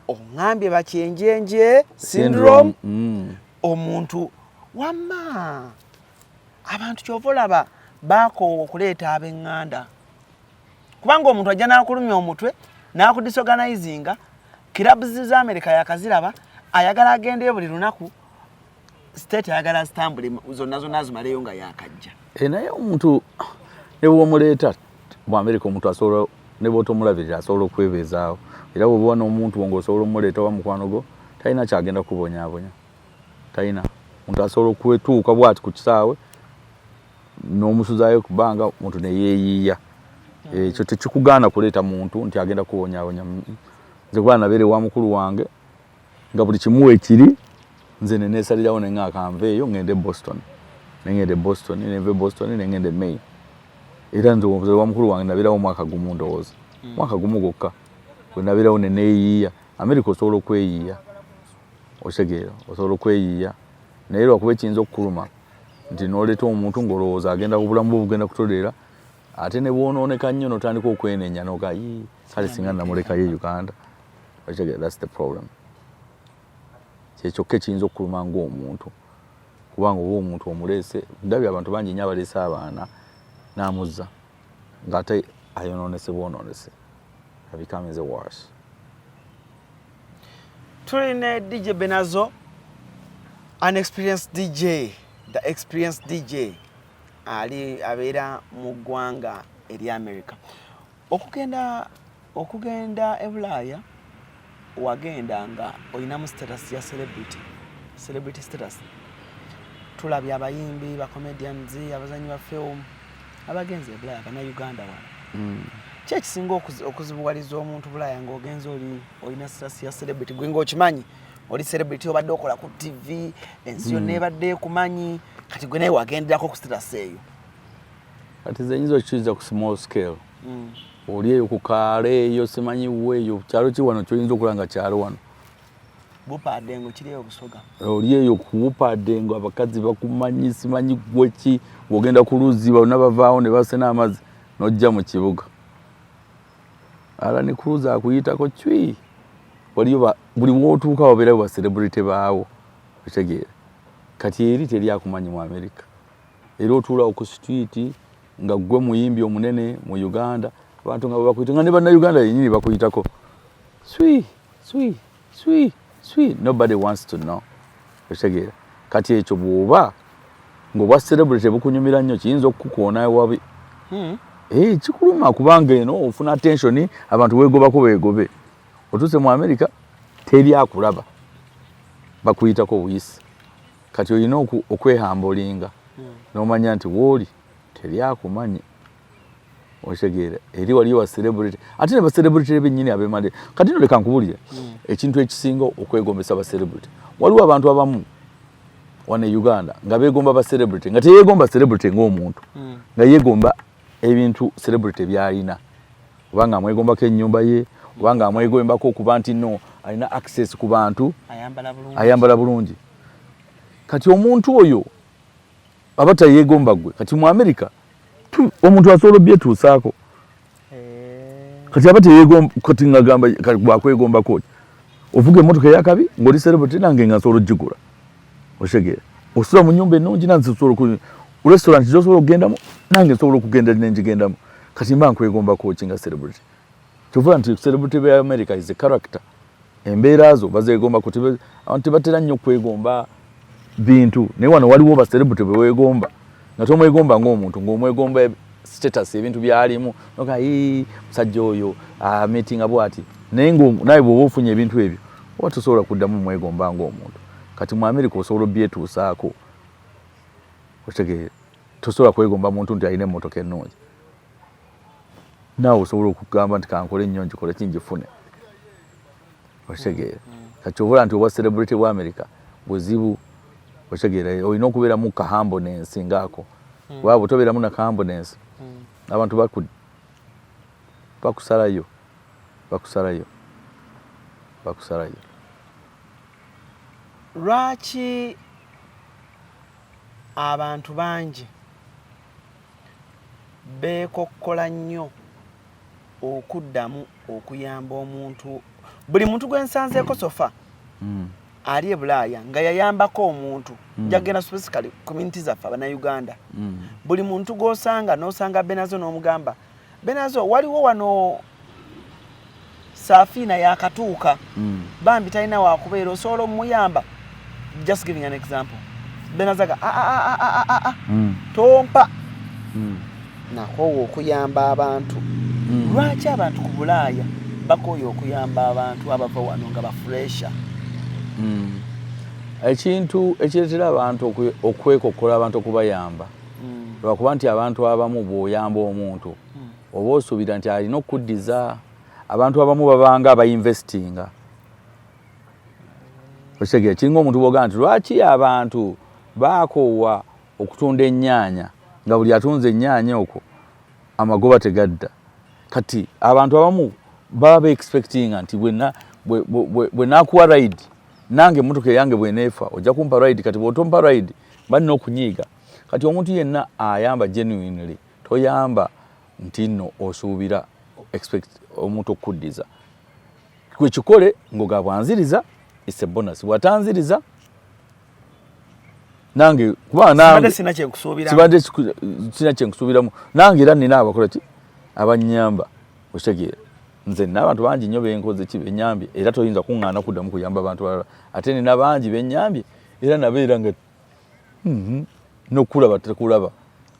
Ongambye bakyenjenje syndrome. Omuntu wamma abantu kyovolaba baakoowa okuleeta ab'eŋŋanda kubanga omuntu ajja n'akulumya omutwe n'akudisorganizinga kirabuzi za America yakaziraba ayagala agendeyo buli lunaku state ayagala azitambule zonna zimaleyo nga yakajja. Naye omuntu ne bw'omuleeta mu America omuntu asobola ne bw'otomulabirira asobola okwebeezaawo era bw'oba n'omuntu ng'osobola omuleeta wa mukwano gwo talina kyagenda kubonyaabonya. Talina omuntu asobola okwetuuka bw'ati ku kisaawe n'omusuzaayo ku bbanga omuntu ne yeeyiiya. Ekyo tekikugaana kuleeta muntu nti agenda kubonyaabonya. Nze kuba nabeere wa mukulu wange nga buli kimu ekiri nze ne neesalirawo ne ŋŋaaka nveeyo ŋŋende Boston. Nengende Boston, neve Boston, nengende Maine. Era nze wa mukulu wange nabeerawo mwaka gumu ndowooza. Mwaka gumu gwokka. Bwe nabeerawo ne neeyiiya. America osobola okweyiiya. Otegeera, osobola okweyiiya. Naye lwakuba ekiyinza okukuluma nti n'oleeta omuntu ng'olowooza agenda ku bulamu bwo bugenda kutoleera ate ne bwonooneka nnyo n'otandika okwenenya n'oga kale singa namulekayo Uganda. Otegeera, that's the problem. Kyekyo ekiyinza okukuluma ng'omuntu. Kubanga oba omuntu omuleese ndabye abantu bangi nnyo abaleese abaana n'amuzza ng'ate ayonoonese bwonoonese. It becomes worse. Tulina DJ Benazo, an experienced DJ, the experienced DJ ali abeera mu ggwanga eri America. Okugenda e Bulaaya wagenda nga olinamu status ya celebrity status. Tulabye abayimbi ba comedians abazanyi ba film abagenze Bulaaya bana Uganda wano. Ki ekisinga okuzibuwaliza omuntu Bulaaya ng'ogenze olina status ya celebrity gwe ng'okimanyi oli celebrity obadde okola ku TV ensi yonna ebadde ekumanyi kati gwe naye wagenderako ku status eyo. Kati ze nyinza okikiriza ku small scale. Oli eyo ku kaale eyo simanyi weeyo kyalo ki wano kyoyinza okulaba nga kyalo wano. Bupadengo kiri eyo Busoga. Oli eyo ku Bupadengo abakazi bakumanyi simanyi gweki wogenda ku Luzzi bonna bavaawo ne basena amazzi n'ojja mu kibuga. Ala ne cruiser akuyitako cwi. Waliyo buli mwotuuka wabeerayo ba celebrity baawo. Otegeera. Kati eri teri akumanyi mu America. Era otuula ku street nga gwe muyimbi omunene mu Uganda abantu nga bakuyita nga ne banna Uganda yennyini bakuyitako. Sweet. Nobody wants to know. Otegeera. Kati ekyo bw'oba ng'obwa celebrity bukunyumira nnyo kiyinza okukukoona wabi. Kikuluma kubanga eno ofuna attention abantu weegobako beegobe. Otuse mu America teri akulaba. Bakuyitako buyisi. Kati olina okwehambulinga. N'omanya nti wooli teri akumanyi. Otegeera. Eri waliyo wa celebrity. Ate ne ba celebrity bennyini abemade. Kati noleka nkubulire. Ekintu ekisinga okwegombesa ba celebrity. Waliwo abantu abamu wane Uganda nga beegomba ba celebrity nga teyeegomba celebrity ng'omuntu. Nga yeegomba ebintu celebrity byalina. Kubanga amwegombako ennyumba ye, kubanga amwegombako okuba nti no alina access ku bantu, ayambala bulungi. Kati omuntu oyo aba tayeegomba gwe. Kati mu America omuntu asobola byetuusaako. Kati aba teyeegomba kati ngagamba bwakwegombako ovuga emmotoka eyakabi ng'oli celebrity nange nga nsobola ogigula. Otegeera. Osula mu nnyumba ennungi nange nsobola ku restaurant zosobola okugendamu nange nsobola okugenda nenjigendamu. Kati mba nkwegombako ki nga celebrity. Kyova nti celebrity be America is a character. Embeera zo bazeegombako abantu batera nnyo okwegomba bintu. Naye wano waliwo ba celebrity be weegomba nga tomwegomba ng'omuntu ng'omwegomba status ebintu byalimu noga musajja oyo meetinga bwati naye naye bw'oba ofunye ebintu ebyo oba tosobola kuddamu mwegomba ng'omuntu. Kati mu America osobola byetuusaako. Otegeera. tosobola kwegomba muntu nti alina emmotoka ennungi naawe osobola okugamba nti kankole ennyo ngikole kingifune okitegeera kati obola nti obwa celebrity bwa America buzibu okitegeera olina okubeeramu kahambonensi ngaako waaba otobeeramu na kahambonensi abantu bakusalayo lwaki abantu bangi beekokkola nnyo okuddamu okuyamba omuntu buli muntu gwe nsanzeeko sofa ali e Bulaaya nga yayambako omuntu njagenda specifically community zaffe Abannayuganda buli muntu gw'osanga n'osanga Benazo n'omugamba Benazo waliwo wano Safina yakatuuka bambi talina wakubeera osobola omuyamba. Just giving an example. Benazaga tompa nako okuyamba abantu lwaki abantu ku Bulaaya bakoyo okuyamba abantu abava wano nga bafresha ekintu ekireetera abantu okwekokkola abantu okubayamba lwakuba nti abantu abamu bw'oyamba omuntu oba osuubira nti alina okuddiza abantu abamu babanga abayinvestinga okitegeera kiringa omuntu bw'ogamba nti lwaki abantu baakoowa okutunda ennyaanya nga buli atunze ennyaanya okwo amagoba tegadda kati abantu abamu baba expectinga nti bwe naakuwa ride nange emmotoka yange bweneefa ojja kumpa ride kati bw'otompa ride balina okunyiiga kati omuntu yenna ayamba genuinely toyamba nti nno osuubira expect omuntu okuddiza kwekikole ngoga bwanziriza ise bonus bwatanziriza nange kuba nange sina kyenkusuubiramu sibadde sina kyenkusuubiramu nange era nina abakola ki abanyamba okitegeera nze n'abantu bangi nnyo benkoze ki benyambye era toyinza kuŋŋaana kuddamu kuyamba abantu balala ate nina bangi benyambye era nabeera nga nokulaba tekulaba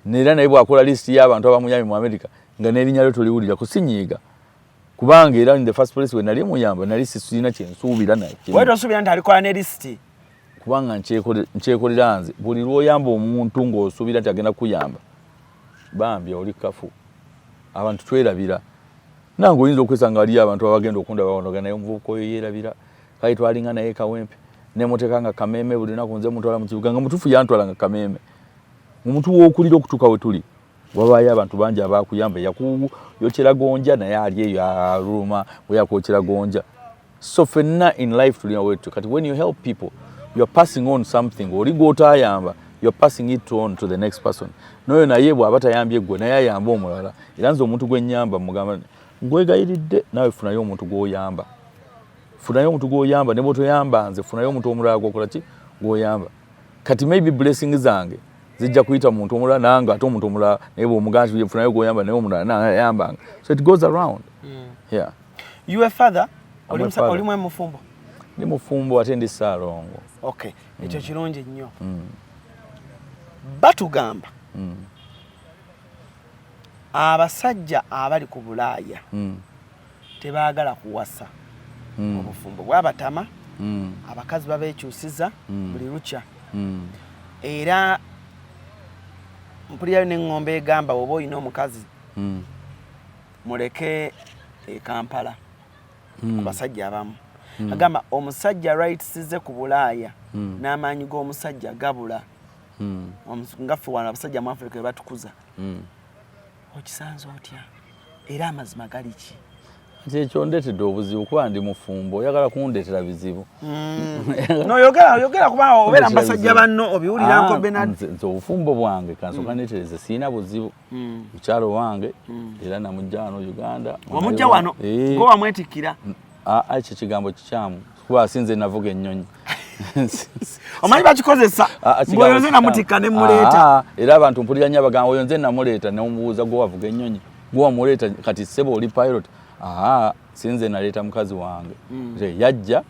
nera naye bwakola listi y'abantu abamuyambye mu America nga n'erinnya lyo toliwulira kusinyiiga kubanga era in the first place we nali muyamba nali sisina kyensuubira naye wewe osuubira nti alikola ne listi kubanga nkyekolera nze buli lw'oyamba omuntu ng'osuubira nti agenda kuyamba bambi oli kafu abantu twerabira nange oyinza okwesanga waliyo abantu abagenda okunda bawonoga naye omuvubuka oyo yeerabira kale twalinga naye kawempe nemuteeka nga Kameme buli lunaku nze mutwala mu kibuga nga mutuufu yantwala nga Kameme omuntu w'okulira okutuuka we tuli wabaayo abantu bangi abaakuyamba yakuyokyera gonja naye ali eyo aluluma we yakwokera gonja so fenna in life tulina wetu kati when you help people you are passing on something oli gw'otaayamba you are passing it on to the next person noyo naye bw'aba tayambye ggwe naye ayamba omulala era nze omuntu gwe nnyamba mugamba ngwegayiridde nawe funayo omuntu gw'oyamba ne bw'otoyamba nze funayo omuntu omulala gw'okola ki gw'oyamba kati maybe blessing zange zijja kuyita muntu omulala nange ate omuntu omulala naye bw'omugamba nti funayo gw'oyamba naye omulala nayambanga so it goes around. Yeah. You a father? Oli mwe mufumbo? Ndi mufumbo ate ndi Ssaalongo. Okay. Ekyo kirungi nnyo. Batugamba abasajja abali ku Bulaaya tebaagala kuwasa obufumbo bw'abatama abakazi babeekyusiza buli lukya era mpulirayo n'eŋŋombe egamba oba olina omukazi muleke e Kampala ku basajja abamu agamba omusajja rights ze ku Bulaaya n'amaanyi g'omusajja gabula ngaffe wano abasajja mu Africa we batukuza okisanze otya era amazima gali ki nti ekyo ndeetedde obuzibu kuba ndi mufumbo oyagala kundeetera bizibu noyogera kuba obeera mu basajja banno obiwuliranko Benard nze obufumbo bwange kansooka neetereze siina buzibu mukyalo wange era namujja wano Uganda omujja wano gwe wamwetikkira ekyo kigambo kikyamu kuba sinze navuga ennyonyi omanyi bakikozesa mbwoyo nze namutikka ne muleeta era abantu mpulira nnyo abagamba oyo nze namuleeta nemubuuza gwe wavuga ennyonyi gwe wamuleeta kati ssebo oli pilot sinze naleeta mukazi wange yajja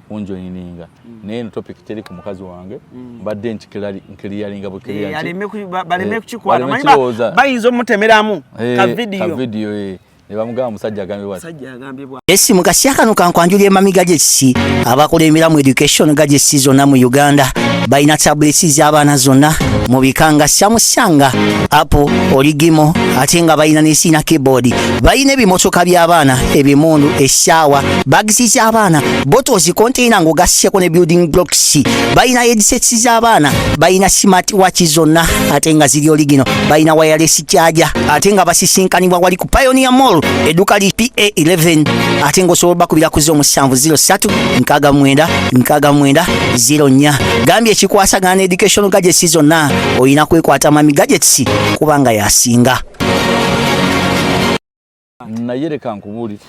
kunjoyininga naye no topic teri ku mukazi wange mbadde nkiriyalinga baleme kukikwata omanyi bayinza omutemeramu ka vidiyo nebamugamba musajja agambibwa esimu kasya kano kankwanjulya emami gajesi abakola emiramu education gajesi zonna mu Uganda balina tablets z'abaana zonna mu bikanga Samsung, Apple, Origimo, ate nga balina ne sina keyboard. Balina ebimotoka by'abaana, ebimundu, essaawa, bags z'abaana, bottles, container ng'ogasseko ne building blocks. Balina headsets z'abaana, balina smart watch zonna ate nga ziri original. Balina wireless charger ate nga basisinkanibwa wali ku Pioneer Mall, edduka li PA11 ate ng'osobola bakubira ku 0703-69-69-04. Gambye ekikwasagana ne education gadgets zonna olina kwekwata Mami Gadgets kubanga yasinga. Naye leka nkubulire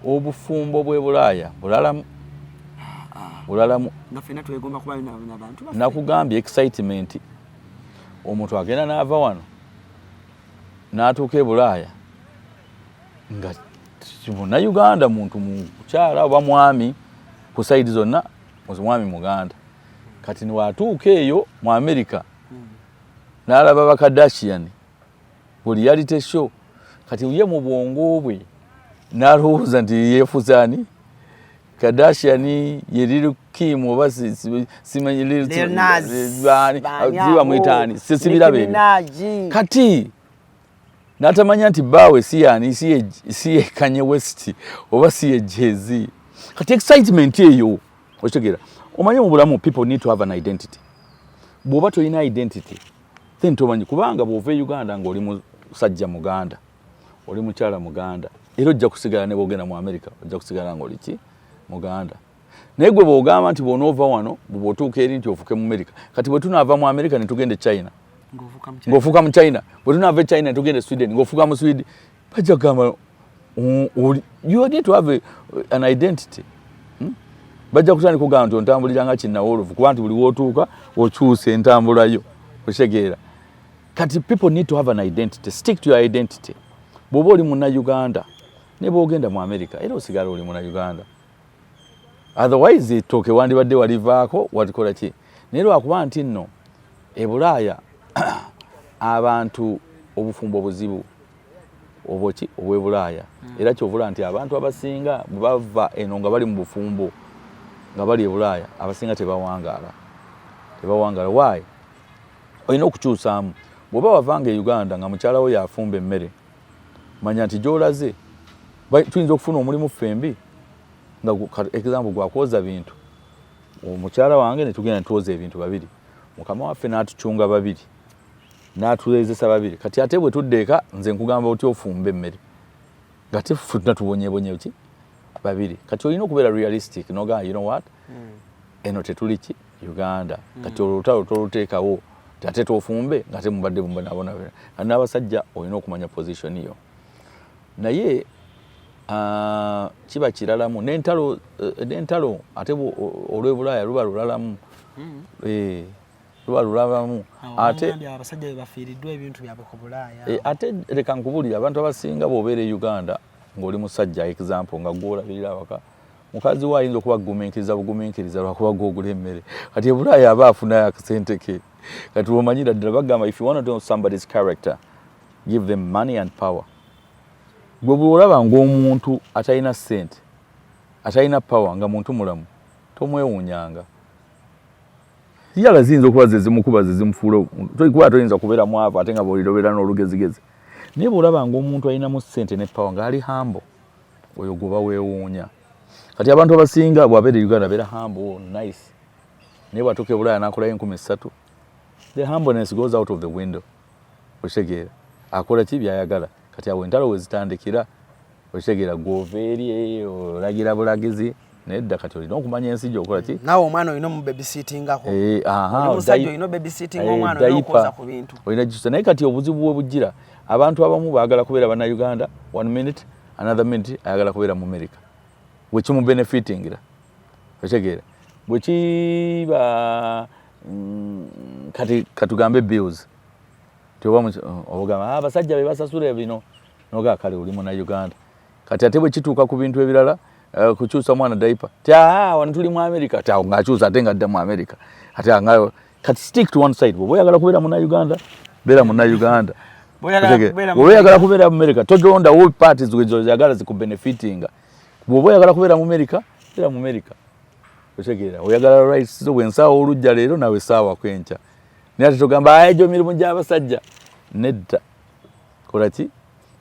obufumbo bwe Bulaaya bulalamu nakugambye excitement. Omuntu agenda n'ava wano n'atuuka e Bulaaya nga Munnayuganda muntu mukyala oba mwami ku sayidi zonna mwami Muganda. Kati niwatuuka eyo mu America n'alaba ba Kardashian buli reality show, kati ye mu bwongo bwe n'alowooza nti yeefuzaani Kardashian yeriri Kim oba simanyi ziba mwitaani sisibirabe kati natamanya nti bawe siyani siye Kanye West oba siye Jay-Z. Kati excitement eyo okitegera. Omanyi mu bulamu people need to have an identity. Bw'oba toyina identity then tomanyi kubanga bw'ova Uganda ng'oli musajja Muganda oli mukyala Muganda era ojja kusigala ne bw'ogenda mu America ojja kusigala ng'oli ki Muganda. Naye gwe bw'ogamba nti bw'onoova wano bw'otuuka eri nti ofuke mu America. Kati bwe tunaava mu America ne tugenda China ng'ofuuka mu China, bwe tunaava China ne tugenda Sweden ng'ofuuka mu Sweden, bajja kugamba you need to have an identity. Bajja kutandika kugamba nti ontambulira nga kinnawolovu kuba nti buli w'otuuka okyusa entambulayo okitegeera. Kati people need to have an identity. Stick to your identity. Bw'oba oli Munnayuganda ne bw'ogenda mu America era osigala oli Munnayuganda. Otherwise ettooke wandibadde walivaako watikola ki. Naye lwakuba nti nno e Bulaaya abantu obufumbo buzibu obwoki obw'e Bulaaya era kyovula nti abantu abasinga bwe bava eno nga bali mu bufumbo nga bali e Bulaaya abasinga tebawangaala. Why? Olina okukyusaamu. Bw'oba wavanga e Uganda nga mukyala we yafumba emmere manya nti gy'olaze tuyinza okufuna omulimu ffembi nga example gwakwoza bintu. Omukyala wange ne tugenda ntwoza ebintu babiri, mukama waffe n'atucunga babiri n'atulezesa babiri. Kati ate bwe tuddeeka nze nkugamba oti ofumba emmere nga tefuna tubonyebonye ki babiri. Kati olina okubeera realistic noga you know what eno tetuli ki Uganda. Kati olutalo toluteekawo ate tofumbe nga temubadde mubonabona. N'abasajja olina okumanya position yo. Naye kiba kiralamu n'entalo ate olw'e Bulaaya luba lulalamu. Luba lulalamu ate abasajja bafiiriddwa ebintu byabwe ku Bulaaya. Ate leka nkubulira abantu abasinga bw'obeera e Uganda ng'oli musajja example nga gw'olabirira awaka mukazi we ayinza okuba bugumiikiriza lwakuba gw'ogula emmere. Kati e Bulaaya aba afunayo akasente ke. Kati omanyira ddala bagamba if you want to know somebody's character give them money and power. Gwe bw'olaba ng'omuntu atalina ssente atalina power nga muntu mulamu tomwewuunyanga. Yala ziyinza okuba ze zimukuba ze zimufuula kuba toyinza kubeera mwavu ate nga bw'olirobeera n'olugezigezi. Naye bw'olaba ng'omuntu alinamu ssente ne power ng'ali humble oyo gwe weewuunya. Kati abantu abasinga bw'abeera e Uganda abeera humble nice. Naye bw'atuuka e Bulaaya n'akolayo 13,000 the humbleness goes out of the window. Okitegeera akola ki by'ayagala. Kati awo entalo we zitandikira okitegeera gw'ova eri olagira bulagizi nedda kati olina okumanya ensi gy'okola ki. Naawe omwana olina omubabysittingako. Omusajja olina obabysittinga omwana olina okukoza ku bintu. Olina gisa naye kati obuzibu bwe bujjira abantu abamu baagala kubeera bannayuganda 1 minute another minute ayagala kubeera mu America. Bwe kimubenefitingira okitegeera bwe kiba kati katugambe bills obugamba abasajja be basasula bino noga kale oli Munnayuganda. Kati ate bwe kituuka ku bintu ebirala kukyusa mwana daipa wano tuli mu America ng'akyusa ate nga adda mu America kati stick to one side. Bw'oba oyagala kubeera Munnayuganda beera Munnayuganda. Bw'oba oyagala kubeera mu America togonda all parties zoyagala zikubenefitinga. Bw'oba oyagala kubeera mu America beera mu America. otegeera oyagala rights zo bwensaawa olujja leero nawe saawa kwenca naye tugamba ejo mirimu gy'abasajja nedda kolaki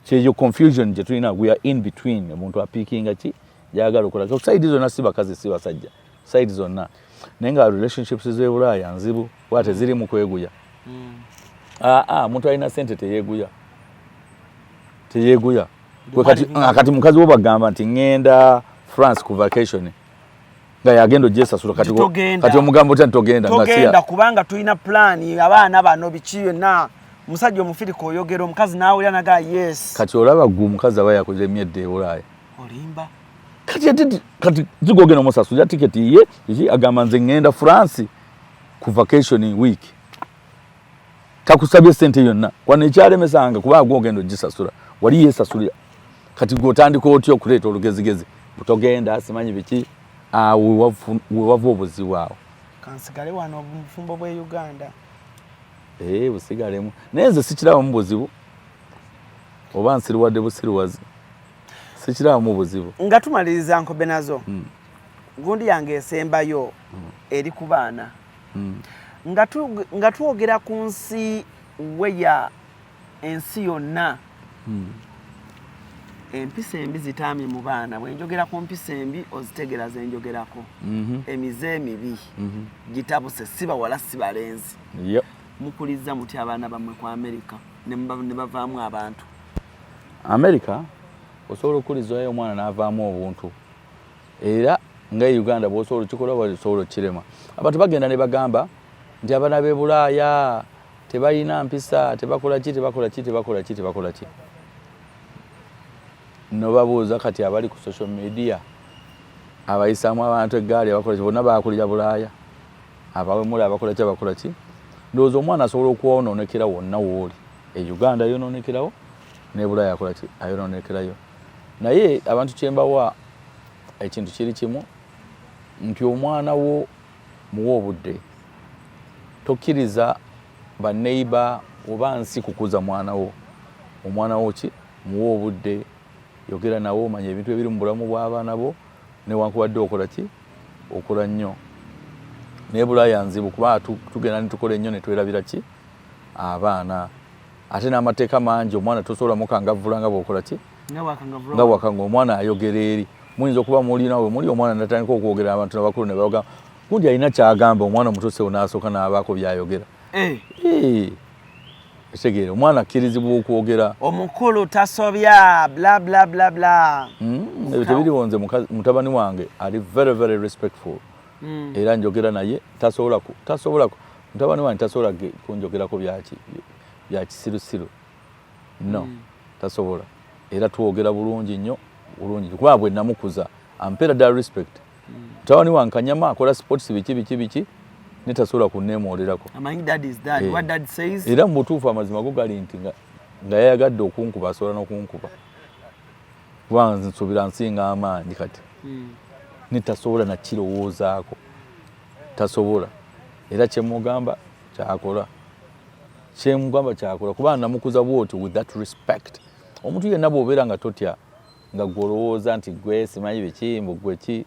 kyeyo confusion gye tulina we are in between omuntu apiikinga ki gyagala okola side zonna si bakazi si basajja side zonna naye nga relationships z'ebulaaya nzibu wate ziri mu kweguya omuntu alina sente teyeeguya kati mukazi wo bagamba nti ngenda France ku vacation nga yagenda ojjesasula kati omugambo otya ntogenda kubanga tulina plan abaana bano biki byonna omusajja omufirika oyogera omukazi naawulira naga yes kati olaba gwe omukazi aba yakoze emyedde ebulaaya olimba kati zigogenda omusasula tiketi ye agamba nze ngenda France ku vacation week kakusabye sente yonna wano ekyalemesanga kuba gwogenda ogisasula wali yesasulira kati gwotandika otya okuleeta olugezigezi butogenda simanyi biki wewava obuzibu awo kansigale wano obufumbo bwe Uganda busigalemu naye nze sikirabamu buzibu oba nsiriwadde busiriwazi sikirabamu buzibu nga tumaliriza nkobe nazo gundi yange esembayo eri ku baana nga twogera ku nsi weya ensi yonna empisa embi zitamye mu baana bwenjogera ku mpisa embi ozitegera zenjogerako emize emibi gitabuse siba wala sibalenzi mukuliza muti abaana bamwe ku America ne bavaamu abantu America osobola okulizayo omwana n'avaamu obuntu era nga Uganda bw'osobola okikola osobola okirema abantu bagenda ne bagamba nti abaana b'e Bulaaya tebalina mpisa tebakola ki no babuuza kati abali ku social media abayisaamu abantu eggaali abakola ki bonna baakulira Bulaaya abawemula abakola ki ndowooza omwana asobola okwonoonekera wonna wooli Uganda yonoonekerawo ne Bulaaya akola ki ayonoonekerayo naye abantu kyembawa ekintu kiri kimu nti omwana wo muwa obudde tokkiriza baneiba oba nsi kukuza omwana wo ki muwa obudde yogera nawo omanya ebintu ebiri mu bulamu bw'abaana bo newankubadde okola ki okola nnyo naye Bulaaya nzibu kuba tugenda netukola ennyo netwerabira ki abaana ate n'amateeka mangi omwana tosobola mukangavvula nga bw'okola ki nga wakanga omwana ayogera eri muyinza okuba mulinawe muli omwana natandika okwogera abantu nabakulu ne bagamba gundi alina kyagamba omwana omutuusewo n'asooka n'abaako byayogera etegeera omwana akkirizibwa okwogera omukulu tasobya bla bla bla bla ebyo tebiriwonze mutabani wange ali very very respectful era njogera naye tasobolako mutabani wange tasobola kunjogerako bya kisirusiru no tasobola era twogera bulungi nnyo kuba bwe namukuza ampera da respect mutabani wange Kanyama akola sports biki netasobola kunneemoolerako era mu butuufu amazima go gali nti nga yayagadde okunkuba asobola n'okunkuba kuba nsuubira nsinga amaanyi kati netasobola nakirowoozaako tasobola era kyemugamba kyakola kuba namukuza bwoti with that respect omuntu yenna bw'obeera nga totya nga gwolowooza nti gwe simanyi biki mbugwe ki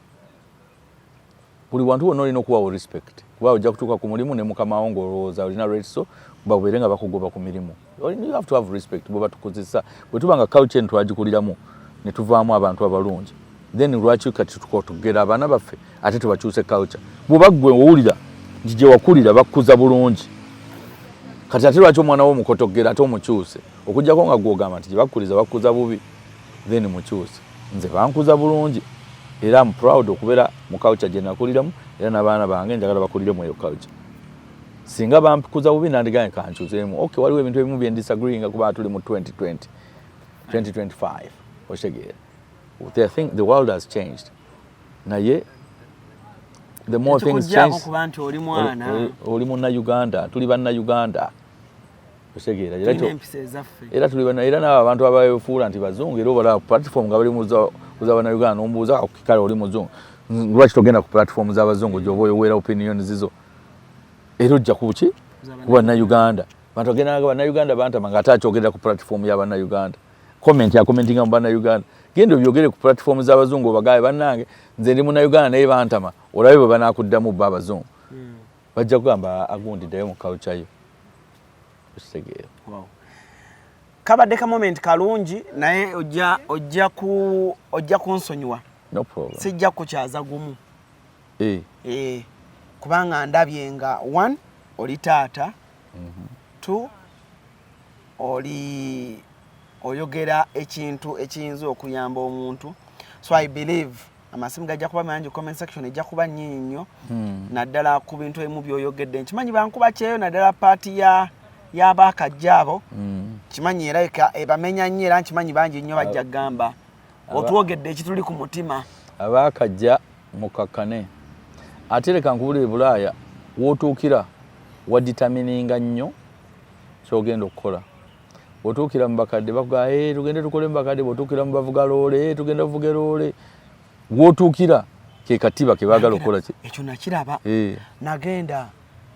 buli wantu wonna olina okubawo respect kuba ojja kutuuka ku mulimu ne mukama wo ng'olowooza olina reso babeere nga bakugoba ku mirimu you have to have respect bwe batukozesa bwe tuba nga culture eno twagikuliramu ne tuvaamu abantu abalungi then lwaki kati tukotugera abaana baffe ate tubakyuse culture bw'oba ggwe owulira nti gye wakulira bakkuza bulungi kati ate lwaki omwana wo omukotogera ate omukyuse okuggyako nga gwogamba nti gye bakkuliza bakkuza bubi then mukyuse nze bankuza bulungi era I'm proud okubeera mu culture gye nakuliramu era n'abaana bange njagala bakuliremu eyo culture singa bampikuza bubi nandigaye kankyuseemu okay waliwo ebintu ebimu bye disagree nga kuba tuli mu 2025 otegeera I think the world has changed naye the more things change oli munnauganda tuli bannayuganda otegeera era tuli era n'abo abantu ababefuula nti bazungu era obalaba ku platform nga bali muza bannayuganda nombuuza kale oli muzungu lwaki togenda ku platform z'abazungu gyoba oyoweera opinion zizo era ojja kuki ku bannayuganda bantu agendanga bannayuganda bantama nga ate akyogerera ku platform y'abannayuganda yakomentinga mu bannayuganda genda obyogere ku platform z'abazungu obagaye bannange nze ndi munnayuganda naye bantama olabe bwe banakuddamu bba abazungu bajja kugamba agundiddeyo mu culture yo ekitegeera. Kabadde ka moment kalungi naye ojja kunsonyiwa. No problem. Sijja kukyaza gumu. Kubanga ndabye nga 1 oli taata 2 oli oyogera ekintu ekiyinza okuyamba omuntu. So I believe amasimu gajja kuba mangi, comment section ejja kuba nnyingi nnyo naddala ku bintu ebimu by'oyogedde. Nkimanyi bankuba kyeyo naddala paati y'abaakajjaabo kimanyi era ebamenya nnyo era nkimanyi bangi nnyo bajja kugamba otwogedde ekituli ku mutima. Abaakajja mukakkane ate leka nkubulire Bulaaya wootuukira waditamininga nnyo kyogenda okukola. Otuukira mu bakadde bakuga tugende tukole mu bakadde, bw'otuukira mu bavuga loole tugenda kuvuga loole. Wootuukira ke katiba ke baagala okukola ki ekyo nakiraba.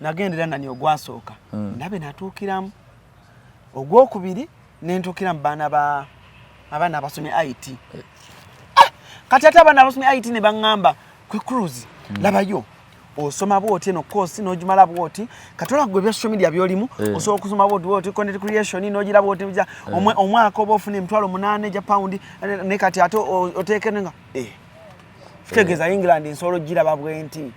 Nagendera nani ogwasooka ndabe natuukiramu, ogwokubiri nentuukira mu abaana abasomye IT. Kati ate abaana abasomye IT ne baŋŋamba kwe cruise labayo osoma bwoti eno course n'ogimala bwoti katola gwe bya social media byolimu osobola okusoma bwoti content creation n'ogira bwoti omwaka oba ofuna £8,000 ja pound ne kati ate oteeke nga kitegeeza England nsolo giraba bwenti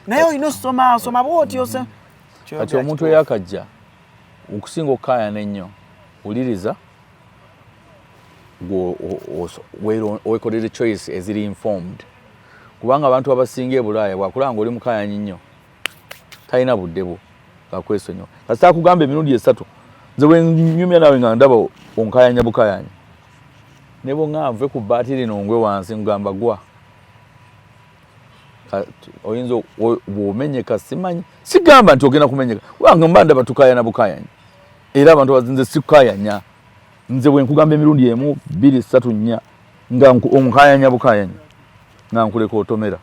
naye olina osoma bwoti ose kati omuntu eyakajja okusinga okkaayana ennyo wuliriza weekolere choice eziri informed. Kubanga abantu abasinga Bulaaya bwakulanga oli mukaayanyi nnyo talina budde bwo kakwesonyiwa. Kasita akugamba emirundi 3 nze wenyumya nawe nga ndaba onkaayanya bukaayanya ne bonga nve ku bbaati lino ngwe wansi ngamba gwa oyinza bw'omenyeka simanyi sigamba nti ogenda kumenyeka wanga mba ndaba tukaayana bukaayanya era abantu bazinze sikukaayanya nze bwe nkugamba emirundi 1 2 3 4 nga onkaayanya bukaayanya nga nkuleka otomera.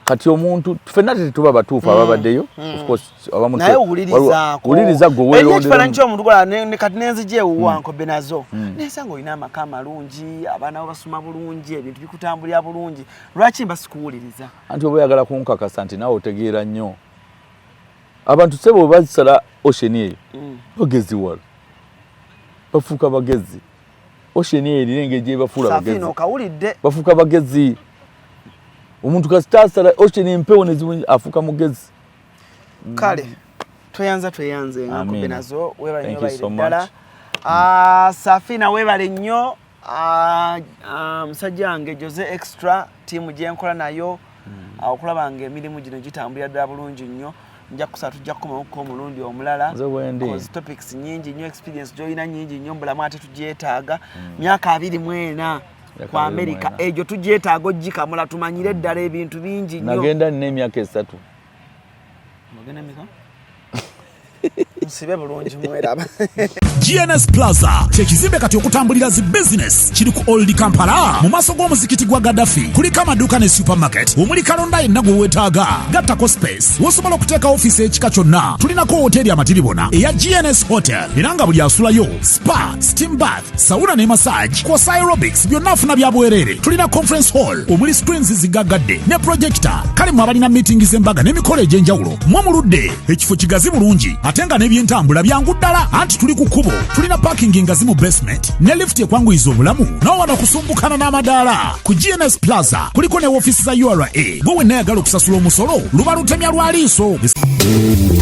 Kati omuntu ffenna tetuba batuufu ababaddeyo of course abamu naye uliriza gwe weerondera ekifaananyi ky'omuntu gola ne kati nenzije wankobe nazo nesanga olina amaka amalungi abaana basoma bulungi ebintu bikutambulira bulungi lwaki mbasikuwuliriza anti oba oyagala kunkakasa nti naawe otegeera nnyo abantu sebo bazisala oceani eyo bagezi wala bafuuka bagezi oceani eyo erina engeri gye bafuula bagezi bafuuka bagezi. Omuntu kasitasala oceani empewo nezimu afuuka mugezi. Kale tweyanze nkobe nazo webale nnyo bayiddala. Safina webale nnyo musajja wange Jose Extra tiimu gye nkola nayo okulaba nga emirimu gino gitambulira ddala bulungi nnyo. Nja kusatu tujja kukomaako omulundi omulala cause topics nyingi nnyo, experience gy'olina nyingi nnyo mbulamu ate tugyetaaga. Myaka 24 kwa America egyo tugyetaaga oggikamula tumanyire ddala ebintu bingi nnyo. Nagenda n'emyaka 3. Magenda mika? Nsibe bulungi mweraba. GNS Plaza kyekizimbe kati okutambulira zi business kiri ku Old Kampala mu maaso g'omuzikiti gwa Gaddafi kuliko amaduuka ne supermarket omuli kalonda yenna gwe weetaaga. Gattako space wosobola okuteeka ofiisi ekika kyonna. Tulinako hoteri amatiribona eya GNS Hotel era nga buli asulayo spa, steam bath, sauna ne massage kw'ossa aerobics byonna afuna bya bwereere. Tulina conference hall omuli screens zigaggadde ne projector. Kale mu abalina meeting z'embaga n'emikolo egy'enjawulo mwe muludde ekifo kigazi bulungi ate nga n'ebyentambula byangu ddala anti tuli ku kkubo. Tulina parking ngazi mu basement ne lift ekwanguyiza obulamu n'owano kusumbukana n'amadaala. Ku GNS Plaza kuliko ne woofiisi za URA gwe wenna ayagala okusasula omusolo luba lutemya lwa liiso.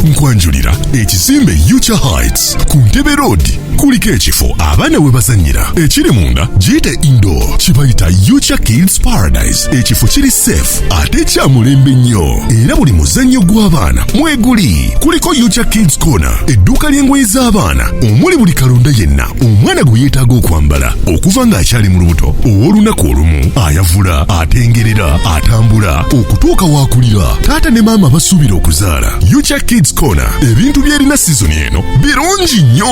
Nkwanjulira ekizimbe Future Heights ku Ntebe Road kuliko ekifo abaana we bazannyira ekiri munda giyite indoor kibayita Future Kids Paradise. Ekifo kiri safe ate kya mulembe nnyo era buli muzannyo gw'abaana mweguli. Kuliko Future Kids Corner edduuka ly'engoye z'abaana omuli buli kalonda yenna omwana gwe yeetaaga okwambala okuva ng'akyali mu lubuto ow'olunaku olumu ayavula atengerera atambula okutuuka waakulira taata ne maama basuubira okuzaala. Future Kids Corner ebintu by'erina sizoni eno birungi nnyo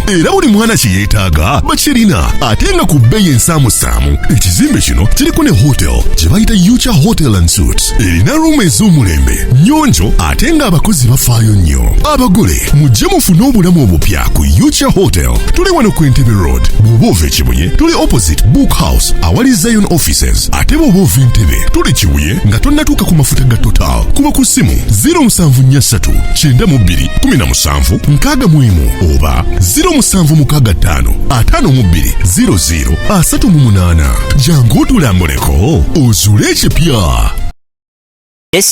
era buli mwana kye yeetaaga bakirina ate nga ku bbeeyi ensaamusaamu. Ekizimbe kino kiriko ne hotel gye bayita Future Hotel and Suites erina ruumu ez'omulembe nnyonjo ate ng'abakozi bafaayo nnyo. Abagole mujje mufune obulamu obupya ku Yucha Hotel. Tuli wano ku Entebbe Road. Bw'oba ova Kibuye tuli opposite Book House awali Zion Offices. Ate bw'oba ova Entebbe tuli Kibuye nga tonnatuuka ku mafuta ga Total. Kuba ku ssimu 0743 92 17 61 oba 0765 52 00 38. Jangu otulambuleko ozuule ekipya.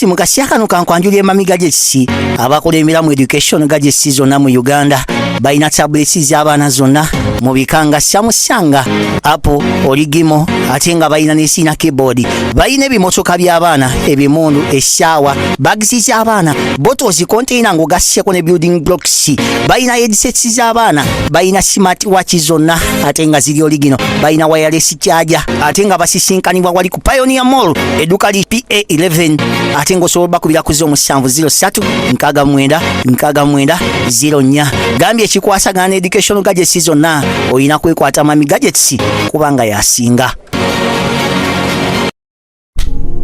Mu kaseera kano kankwanjulira Mami Gadgets abakola mu education gadgets zonna mu Uganda balina tablets z'abaana zonna mu bikanga Samsung, Apple, Origimo ate nga balina n'esina keyboard. Balina ebimotoka by'abaana, ebimundu, essaawa, bags z'abaana, bottles, container ng'ogasseko ne building blocks. Balina headsets z'abaana, balina smart watch zonna ate nga ziri Origino. Balina wireless charger ate nga basisinkanibwa wali ku Pioneer Mall edduka li PA11 ate ng'osobola bakubira ku 0703 69 69 04. Gambye ekikwasagana ne education gadgets zonna oyina kwekwata Mami Gadgets kubanga yasinga.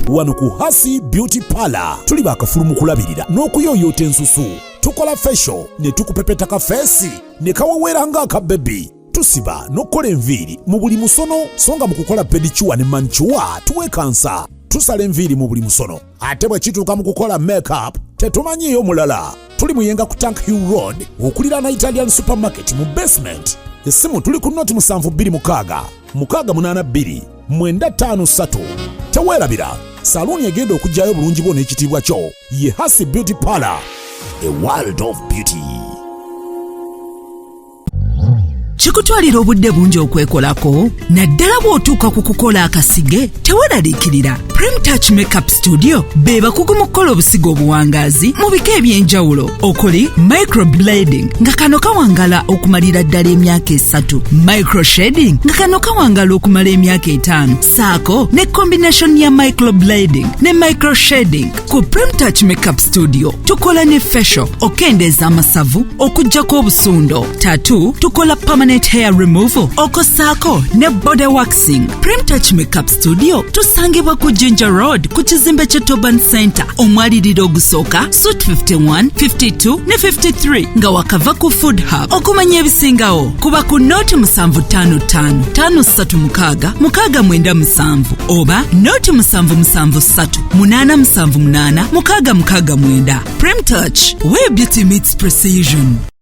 Wano ku Hasi Beauty Parlor tuli bakafulu mu kulabirira n'okuyoyota ensusu. Tukola facial ne tukupepeta ka face ne kawawera nga aka baby. Tusiba n'okola enviiri mu buli musono, songa mu kukola pedicure ne manicure tuwekansa. Tusala enviiri mu buli musono. Ate bwe kituuka mu kukola makeup tetumanyiyo mulala. Tuli muyenga ku Tank Hill Road okulira na Italian Supermarket mu basement. Essimu tuli ku noti 726 682 953. Teweerabira saluni egenda okujjayo bulungi bwo n'ekitiibwa kyo ye Hasi Beauty Parlor, a world of beauty. Chikutwalira obudde bungi okwekolako naddala bw'otuuka ku kukola akasige teweeraliikirira. Prem Touch Makeup Studio be bakugu mu kukola obusigo obuwangaazi mu bika eby'enjawulo okuli microblading nga kano kawangala okumalira ddala emyaka 3, microshading nga kano kawangala okumala emyaka 5, saako ne combination ya microblading ne microshading. Ku Prem Touch Makeup Studio tukola ne facial okendeeza amasavu okuggyako obusundo, tattoo tukola permanent hair removal okosaako ne body waxing. Prem Touch Makeup Studio tusangibwa ku Ginger Road ku kizimbe kye Toban Center omwaliriro ogusooka Suite 51, 52 ne 53 nga wakava ku Food Hub. Okumanya ebisingawo kuba ku noti 755 536 697 oba noti 773 878 669. Prem Touch, where beauty meets precision.